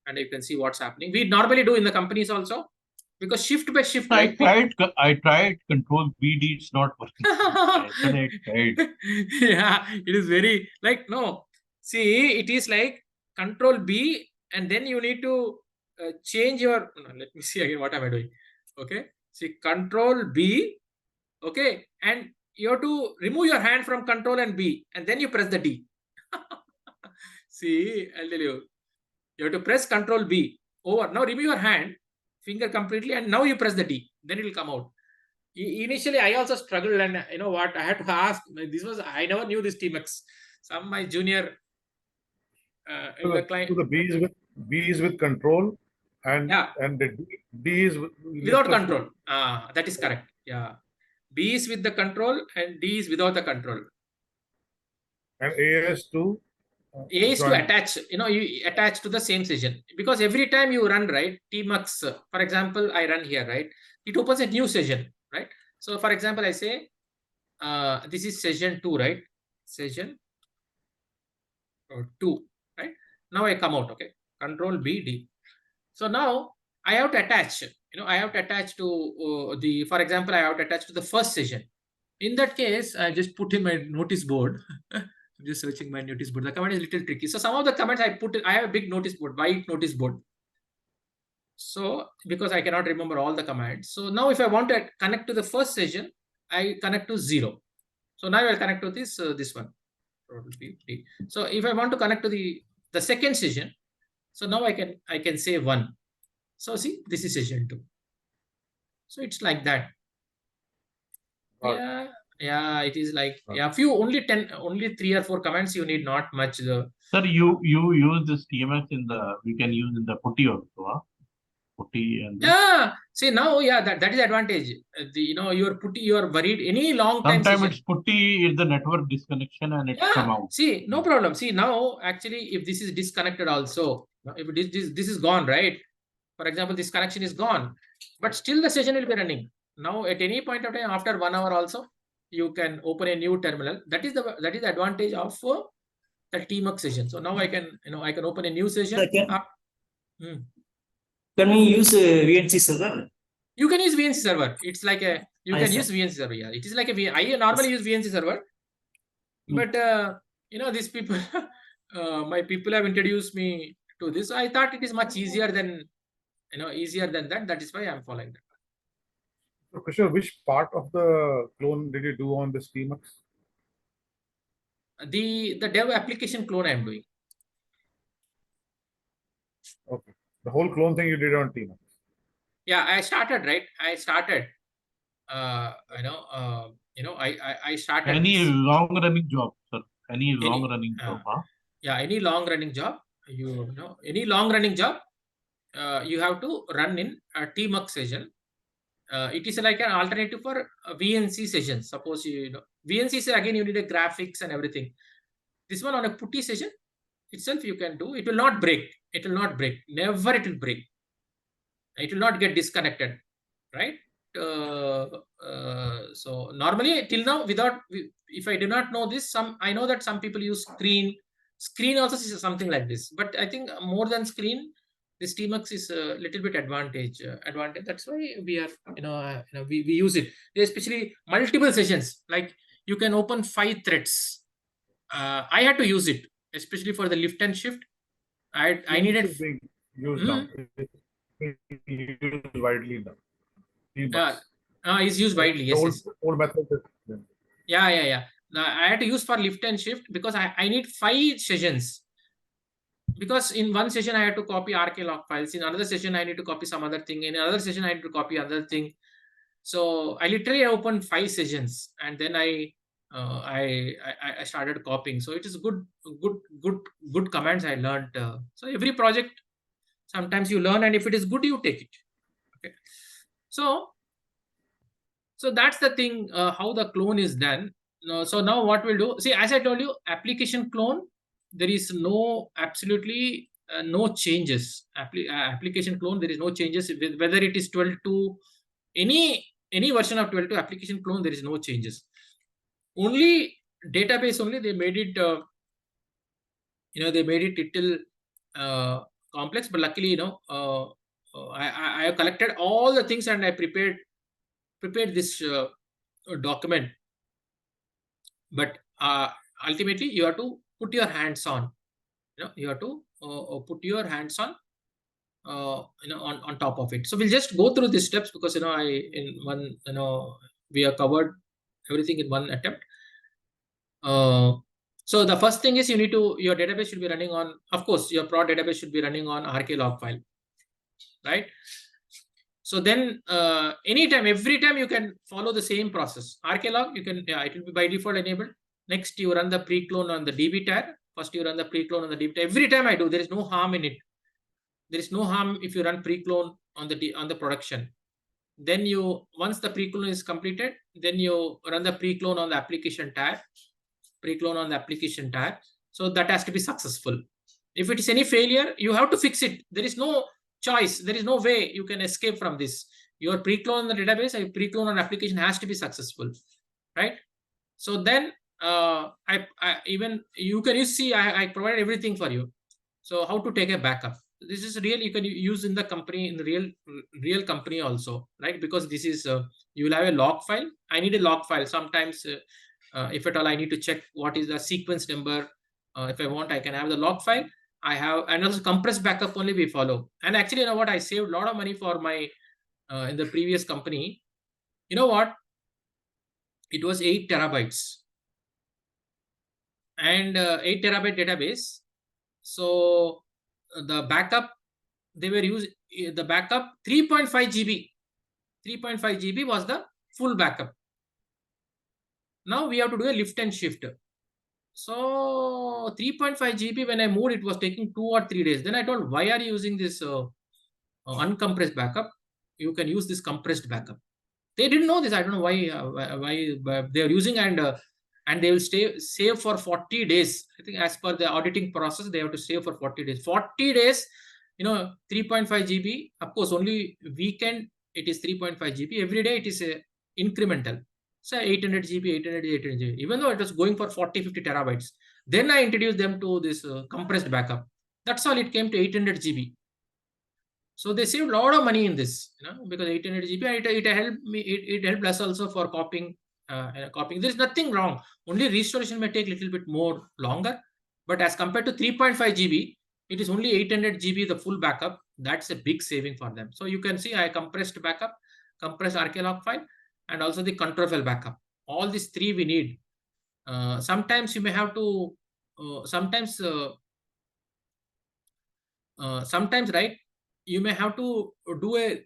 Speaker 1: and you can see what's happening. We normally do in the companies also, because shift by shift.
Speaker 6: I tried Control BD. It's not working. I tried.
Speaker 1: Yeah, it is very like, no. See, it is like Control B, and then you need to change your. Let me see again. What am I doing? Okay. See, Control B. Okay, and you have to remove your hand from Control and B, and then you press the D. See, I'll tell you. You have to press Control B. Over. Now remove your hand, finger completely, and now you press the D. Then it will come out. Initially, I also struggled, and you know what? I had to ask. I never knew this TMX. Some my junior
Speaker 3: So the client. So the B is with control, and the D is
Speaker 1: without control. That is correct. Yeah. B is with the control and D is without the control.
Speaker 3: And A is to
Speaker 1: attach. You attach to the same session, because every time you run, right, TMUX, for example, I run here, right, it opens a new session, right? So for example, I say this is session 2, right? Session 2, right? Now I come out, okay, Control B, D. So now I have to attach. I have to attach to for example, I have to attach to the first session. In that case, I just put in my notice board. I'm just searching my notice board. The command is a little tricky. So some of the comments I have a big notice board, white notice board. So because I cannot remember all the commands. So now if I want to connect to the first session, I connect to 0. So now I'll connect to this one. So if I want to connect to the second session, so now I can say 1. So see, this is session 2. So it's like that. Yeah, it is like only 3 or 4 commands. You need not much.
Speaker 6: Sir, you use this TMS we can use in the putty also. putty and then
Speaker 1: Yeah. See now, yeah, that is advantage. You are worried any long time
Speaker 6: sometimes
Speaker 1: session.
Speaker 6: it's putty is the network disconnection and it's come
Speaker 1: Yeah.
Speaker 6: out.
Speaker 1: See, no problem. See now, actually, if this is disconnected also, if this is gone, right? For example, this connection is gone, but still the session will be running. Now, at any point of time, after 1 hour also, you can open a new terminal. That is the advantage of the TMUX session. So now I can open a new session.
Speaker 9: Can we use a VNC server?
Speaker 1: You can use VNC server. It's like a you
Speaker 9: I
Speaker 1: can
Speaker 9: see.
Speaker 1: use VNC server. Yeah, it is like a I normally use VNC server, but these people, my people have introduced me to this. I thought it is much easier than that. That is why I'm following that.
Speaker 3: So, Kishore, which part of the clone did you do on this TMUX?
Speaker 1: The dev application clone I'm doing.
Speaker 3: Okay. The whole clone thing you did on TMUX.
Speaker 1: Yeah, I started, right? I started. I started
Speaker 6: Any
Speaker 1: this.
Speaker 6: long running job, sir. Any long running job, huh?
Speaker 1: Yeah, any long running job, any long running job, you have to run in a TMUX session. It is like an alternative for VNC session. Suppose VNC is again you need a graphics and everything. This one on a putty session itself you can do. It will not break. It will not break. Never it will break. It will not get disconnected, right? So normally till now, if I do not know this, I know that some people use screen. Screen also is something like this, but I think more than screen, this TMUX is a little bit advantage. That's why we are we use it, especially multiple sessions. Like you can open 5 threads. I had to use it, especially for the lift and shift. I needed.
Speaker 3: It's being used now. It's being used widely now. TMUX.
Speaker 1: Is used widely. Yes.
Speaker 3: Old method.
Speaker 1: Yeah. I had to use for lift and shift because I need 5 sessions. Because in one session I had to copy RK log files. In another session I need to copy some other thing. In another session I need to copy another thing. So I literally opened 5 sessions and then I started copying. So it is good commands I learned. So every project sometimes you learn, and if it is good you take it. Okay. So that's the thing, how the clone is done. So now what we'll do, see, as I told you, application clone, there is absolutely no changes. Application clone, there is no changes. Whether it is 12.2, any version of 12.2 application clone, there is no changes. Only database only they made it. They made it little complex, but luckily, I have collected all the things and I prepared this document. But ultimately, you have to put your hands on. You have to put your hands on. On top of it. So we'll just go through these steps because we have covered everything in one attempt. So the first thing is your database should be running on, of course, your prod database should be running on RK log file, right? So then every time you can follow the same process. RK log, it will be by default enabled. Next, you run the pre-clone on the DB tag. First, you run the pre-clone on the DB tag. Every time I do, there is no harm in it. There is no harm if you run pre-clone on the production. Then once the pre-clone is completed, then you run the pre-clone on the application tab. So that has to be successful. If it is any failure, you have to fix it. There is no choice. There is no way you can escape from this. Your pre-clone on the database, your pre-clone on application has to be successful, right? So then I provided everything for you. So how to take a backup? This is real. You can use in the company, in the real company also, right? Because this is you will have a log file. I need a log file. Sometimes, if at all, I need to check what is the sequence number. If I want, I can have the log file. I have, and also compressed backup only we follow. And actually, you know what? I saved a lot of money for my in the previous company. You know what? It was 8 terabytes and 8 terabyte database. So the backup, they were using the backup 3.5 GB. 3.5 GB was the full backup. Now we have to do a lift and shift. So 3.5 GB, when I moved, it was taking 2 or 3 days. Then I told, why are you using this uncompressed backup, you can use this compressed backup. They didn't know this. I don't know why they are using, and they will save for 40 days. I think as per the auditing process, they have to save for 40 days. 40 days, 3.5 GB. Of course, only weekend it is 3.5 GB. Every day it is incremental. So 800 GB, 800 GB. Even though it was going for 40-50 terabytes. Then I introduced them to this compressed backup. That's all. It came to 800 GB. So they saved a lot of money in this, because 800 GB, and it helped me. It helped us also for copying. There is nothing wrong. Only restoration may take a little bit more longer, but as compared to 3.5 GB, it is only 800 GB the full backup. That's a big saving for them. So you can see I compressed backup, compressed RKlog file, and also the control file backup. All these three we need. Sometimes you may have to. Sometimes, right? You may have to do a,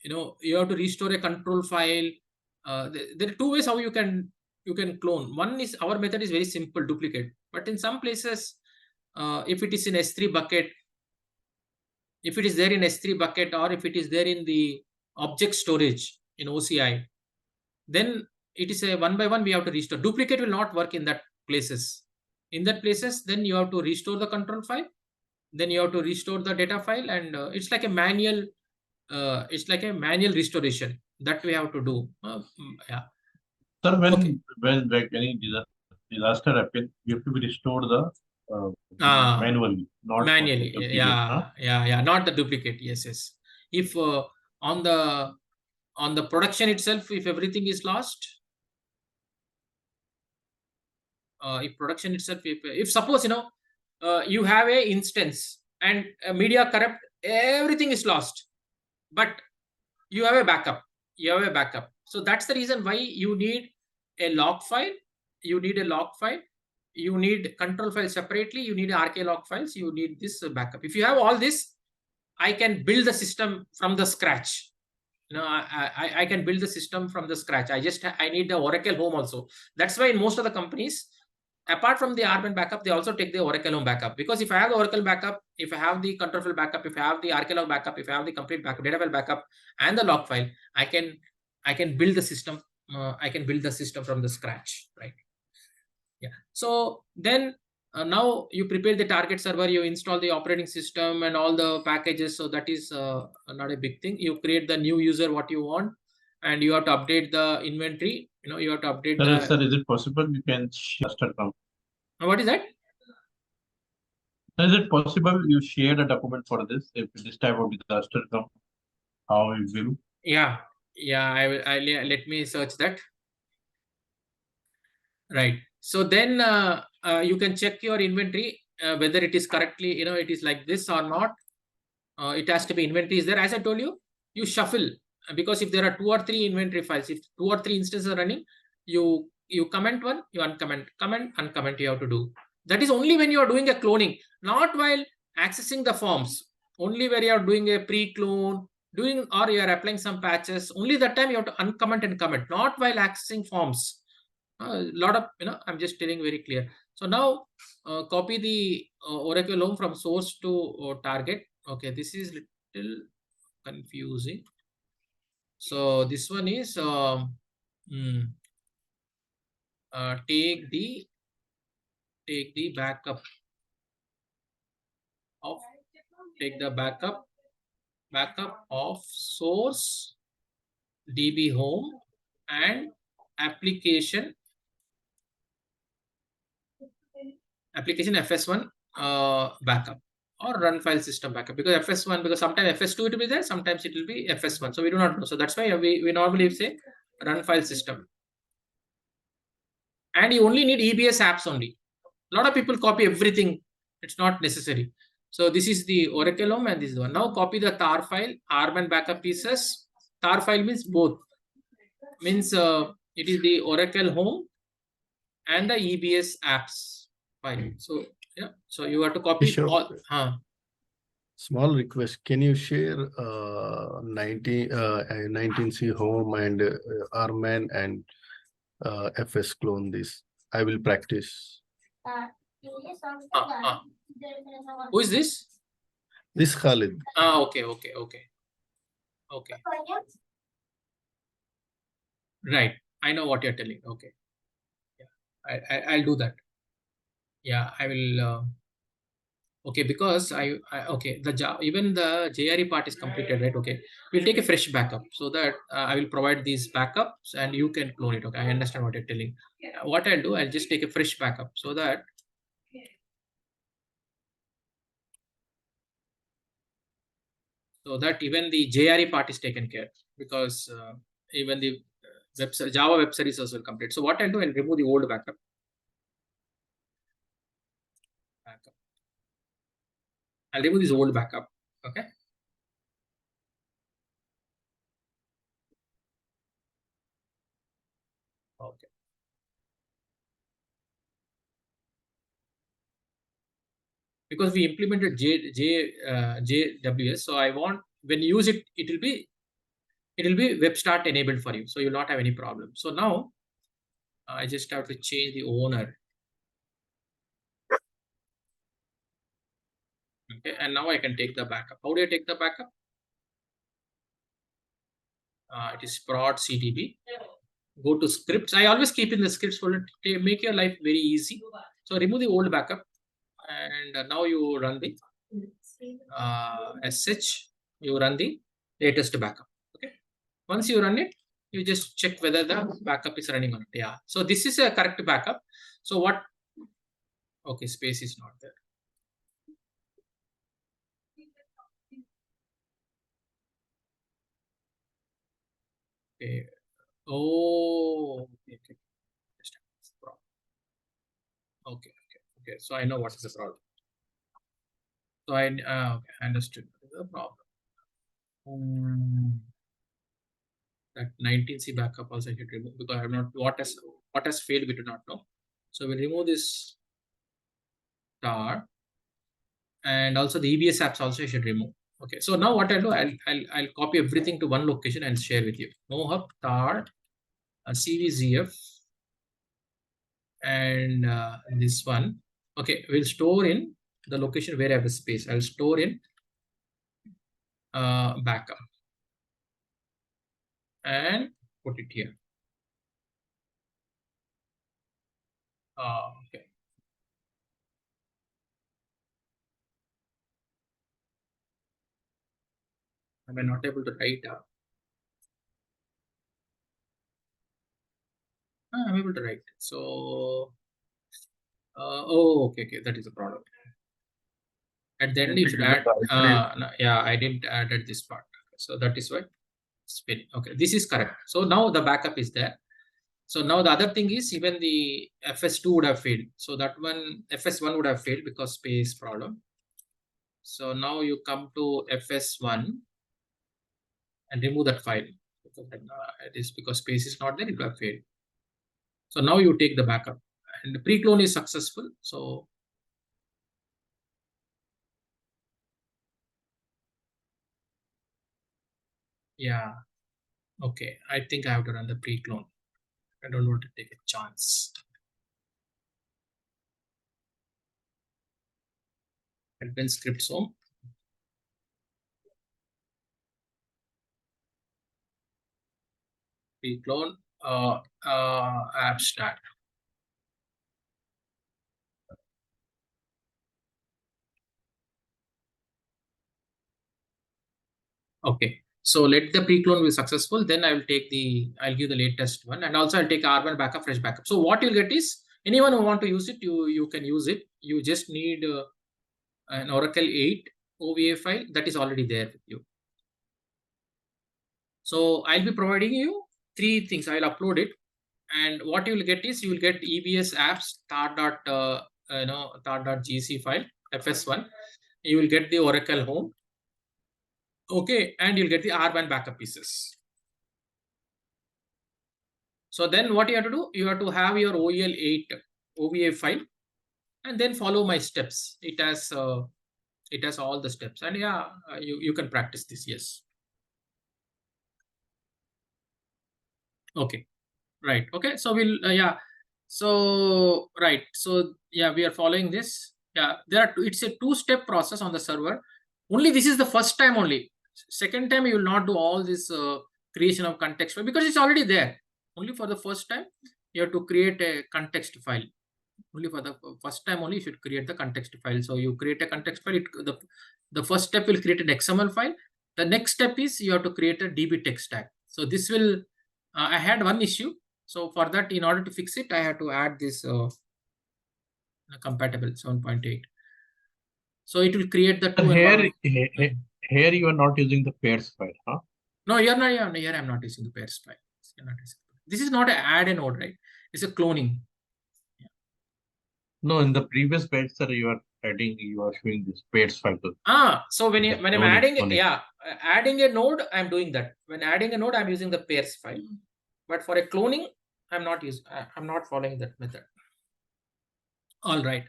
Speaker 1: you have to restore a control file. There are two ways how you can clone. One is, our method is very simple, duplicate. But in some places, if it is in S3 bucket, if it is there in S3 bucket, or if it is there in the object storage in OCI, then it is a one by one we have to restore. Duplicate will not work in that places. In that places, then you have to restore the control file. Then you have to restore the data file, and it's like a manual. It's like a manual restoration that we have to do. Yeah.
Speaker 6: Sir, when like any disaster happens, you have to restore the manually, not
Speaker 1: manually.
Speaker 6: duplicate,
Speaker 1: Yeah. Not the duplicate. Yes. If on the production itself, if everything is lost, if production itself, if suppose you have a instance and media corrupt, everything is lost, but you have a backup. So that's the reason why you need a log file. You need control file separately. You need RKlog files. You need this backup. If you have all this, I can build the system from the scratch. I can build the system from the scratch. I need the Oracle Home also. That's why in most of the companies, apart from the RBAN backup, they also take the Oracle Home backup. Because if I have the Oracle backup, if I have the control file backup, if I have the RKlog backup, if I have the complete backup, data file backup, and the log file, I can build the system. I can build the system from the scratch, right? Yeah. So then now you prepare the target server, you install the operating system and all the packages. So that is not a big thing. You create the new user what you want, and you have to update the inventory. You have to update.
Speaker 6: Sir, is it possible you can share raster count?
Speaker 1: What is that?
Speaker 6: Is it possible you share a document for this? If this type of disaster comes, how it will?
Speaker 1: Yeah. I will. Let me search that. Right. So then you can check your inventory whether it is correctly. It is like this or not. It has to be inventory is there. As I told you, you shuffle, because if there are 2 or 3 inventory files, if 2 or 3 instances are running, you comment one, you uncomment, uncomment. You have to do. That is only when you are doing a cloning, not while accessing the forms. Only where you are doing a pre-clone, or you are applying some patches. Only that time you have to uncomment and comment, not while accessing forms. A lot of I'm just telling very clear. So now copy the Oracle Home from source to target. Okay, this is little confusing. So this one is take the backup of backup of source DB home and application FS1 backup, or run file system backup, because FS1, because sometimes FS2 it will be there, sometimes it will be FS1. So we do not know. So that's why we normally say run file system. And you only need EBS apps only. A lot of people copy everything. It's not necessary. So this is the Oracle Home, and this is the one. Now copy the tar file, RBAN backup pieces. Tar file means both. Means it is the Oracle Home and the EBS apps file. So yeah, so you have to copy all.
Speaker 8: Small request. Can you share 19C home and RMAN and FS clone this? I will practice.
Speaker 1: Who is this?
Speaker 8: This Khalid.
Speaker 1: Okay. Right. I know what you're telling. Okay. Yeah. I'll do that. Yeah, I will. Okay, because okay, even the JRE part is completed, right? Okay, we'll take a fresh backup so that I will provide these backups and you can clone it. Okay, I understand what you're telling. What I'll do, I'll just take a fresh backup so that even the JRE part is taken care, because even the Java web services will complete. So what I'll do, I'll remove the old backup. I'll remove this old backup. Okay. Okay. Because we implemented JWS, so I want, when you use it, it will be WebStart enabled for you, so you'll not have any problem. So now I just have to change the owner. Okay, and now I can take the backup. How do I take the backup? It is prod CDB. Go to scripts. I always keep in the scripts folder to make your life very easy. So remove the old backup, and now you run the SH. You run the latest backup. Okay. Once you run it, you just check whether the backup is running or not. Yeah. So this is a correct backup. So what? Okay, space is not there. Okay. Oh, okay. Okay. So I know what is the problem. So I understood the problem. That 19C backup also I should remove, because I'm not what has failed, we do not know. So we'll remove this star, and also the EBS apps also I should remove. Okay. So now what I'll do, I'll copy everything to one location and share with you. NoHub tar CVZF and this one. Okay, we'll store in the location where I have the space. I'll store in backup and put it here. Okay. Am I not able to write up? I'm able to write. So, okay, that is a problem. At the end, you should add. No, yeah, I didn't add this part. So that is why spin. Okay, this is correct. So now the backup is there. So now the other thing is, even the FS2 would have failed. So that one, FS1 would have failed because space problem. So now you come to FS1 and remove that file. It is because space is not there, it will have failed. So now you take the backup, and the pre-clone is successful. So yeah, okay. I think I have to run the pre-clone. I don't want to take a chance. Admin scripts home. Pre-clone app start. Okay. So let the pre-clone be successful. Then I'll give the latest one, and also I'll take R1 backup, fresh backup. So what you'll get is, anyone who want to use it, you can use it. You just need an Oracle 8 OVA file that is already there with you. So I'll be providing you 3 things. I'll upload it, and what you will get is, you will get EBS apps tar.gc file FS1. You will get the Oracle home. Okay, and you'll get the R1 backup pieces. So then what you have to do, you have to have your OEL8 OVA file, and then follow my steps. It has all the steps, and yeah, you can practice this. Yes. Okay. Right. Okay. So we'll yeah. So right. So yeah, we are following this. Yeah, it's a 2-step process on the server. Only this is the first time only. Second time you will not do all this creation of context file because it's already there. Only for the first time you have to create a context file. Only for the first time only you should create the context file. So you create a context file. The first step will create an XML file. The next step is you have to create a DB text tag. So this will, I had one issue. So for that, in order to fix it, I had to add this compatible 7.8. So it will create the two.
Speaker 6: Here you are not using the pairs file, huh?
Speaker 1: No, you're not. Here I'm not using the pairs file. This is not an add a node, right? It's a cloning. Yeah.
Speaker 6: No, in the previous page, sir, you are showing this pairs file.
Speaker 1: So when I'm adding a node, I'm doing that. When adding a node, I'm using the pairs file. But for a cloning, I'm not following that method. All right.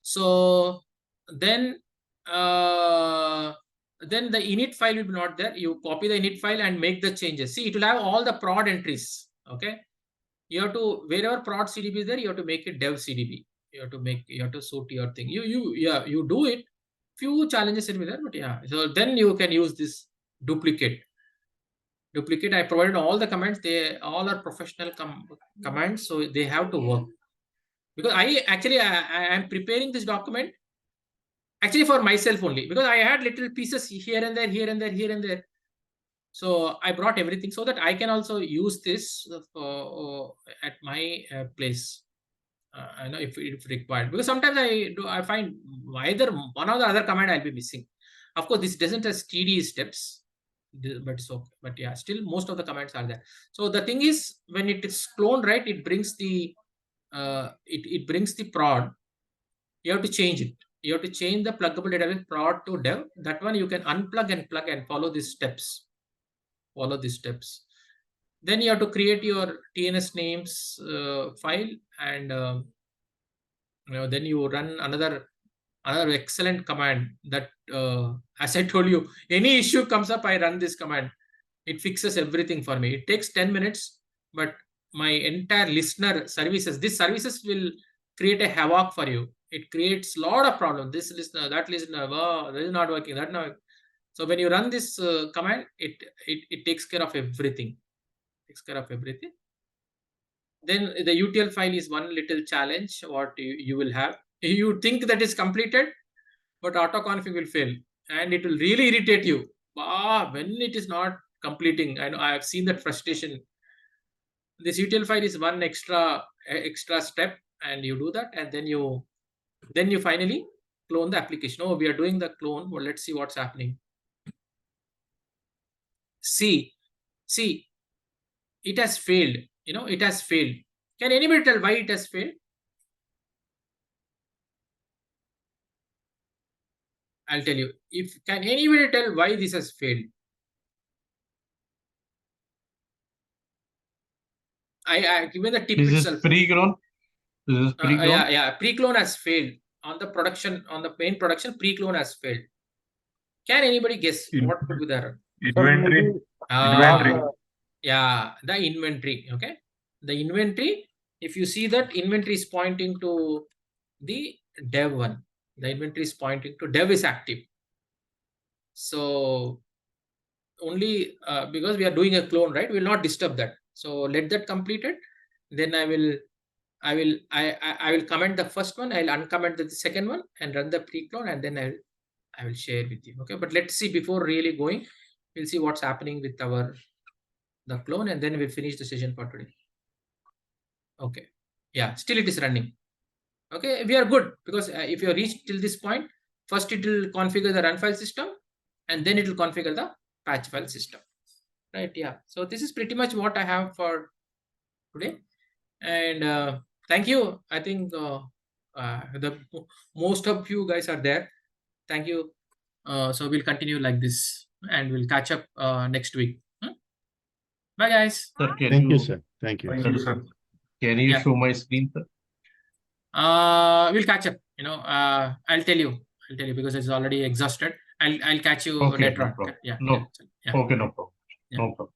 Speaker 1: So then the init file will be not there. You copy the init file and make the changes. See, it will have all the prod entries. Okay. You have to, wherever prod CDB is there, you have to make it dev CDB. You have to suit your thing. You do it. Few challenges will be there, but yeah. So then you can use this duplicate. I provided all the commands. They all are professional commands, so they have to work. Because I am preparing this document actually for myself only, because I had little pieces here and there. So I brought everything so that I can also use this at my place. I know if required, because sometimes I find either one or the other command I'll be missing. Of course, this doesn't have TD steps, but yeah, still most of the commands are there. So the thing is, when it is cloned, right, it brings the it brings the prod. You have to change it. You have to change the pluggable database prod to dev. That one you can unplug and plug and follow these steps. Then you have to create your TNS names file, and then you run another excellent command that, as I told you, any issue comes up, I run this command. It fixes everything for me. It takes 10 minutes, but my entire listener services, these services will create a havoc for you. It creates a lot of problems. This listener, that listener, oh, this is not working, that not. So when you run this command, it takes care of everything. Then the UTL file is one little challenge. What you will have, you think that is completed, but autoconfig will fail, and it will really irritate you. When it is not completing, I know I have seen that frustration. This UTL file is one extra step, and you do that, and then you finally clone the application. Oh, we are doing the clone. Well, let's see what's happening. See, it has failed. It has failed. Can anybody tell why it has failed? I'll tell you. Can anybody tell why this has failed? I given the tip
Speaker 6: This
Speaker 1: itself.
Speaker 6: is pre-clone.
Speaker 1: Yeah, pre-clone has failed on the production, on the main production. Pre-clone has failed. Can anybody guess what could be the error?
Speaker 3: Inventory.
Speaker 1: Yeah, the inventory. Okay, the inventory. If you see that inventory is pointing to the dev one, the inventory is pointing to dev is active. So only because we are doing a clone, right? We will not disturb that. So let that completed. Then I will comment the first one. I'll uncomment the second one and run the pre-clone, and then I will share with you. Okay, but let's see, before really going, we'll see what's happening with the clone, and then we'll finish the session for today. Okay, yeah, still it is running. Okay, we are good, because if you reach till this point, first it will configure the run file system, and then it will configure the patch file system. Right? Yeah. So this is pretty much what I have for today, and thank you. I think the most of you guys are there. Thank you. So we'll continue like this, and we'll catch up next week. Bye, guys.
Speaker 6: Sir,
Speaker 8: Thank you, sir. Thank you.
Speaker 6: Sir, can you show my screen, sir?
Speaker 1: We'll catch up. I'll tell you because it's already exhausted. I'll catch you later on.
Speaker 6: No problem.
Speaker 1: Yeah.
Speaker 6: No.
Speaker 1: Yeah.
Speaker 6: Okay, no problem.
Speaker 1: Yeah.
Speaker 6: No problem.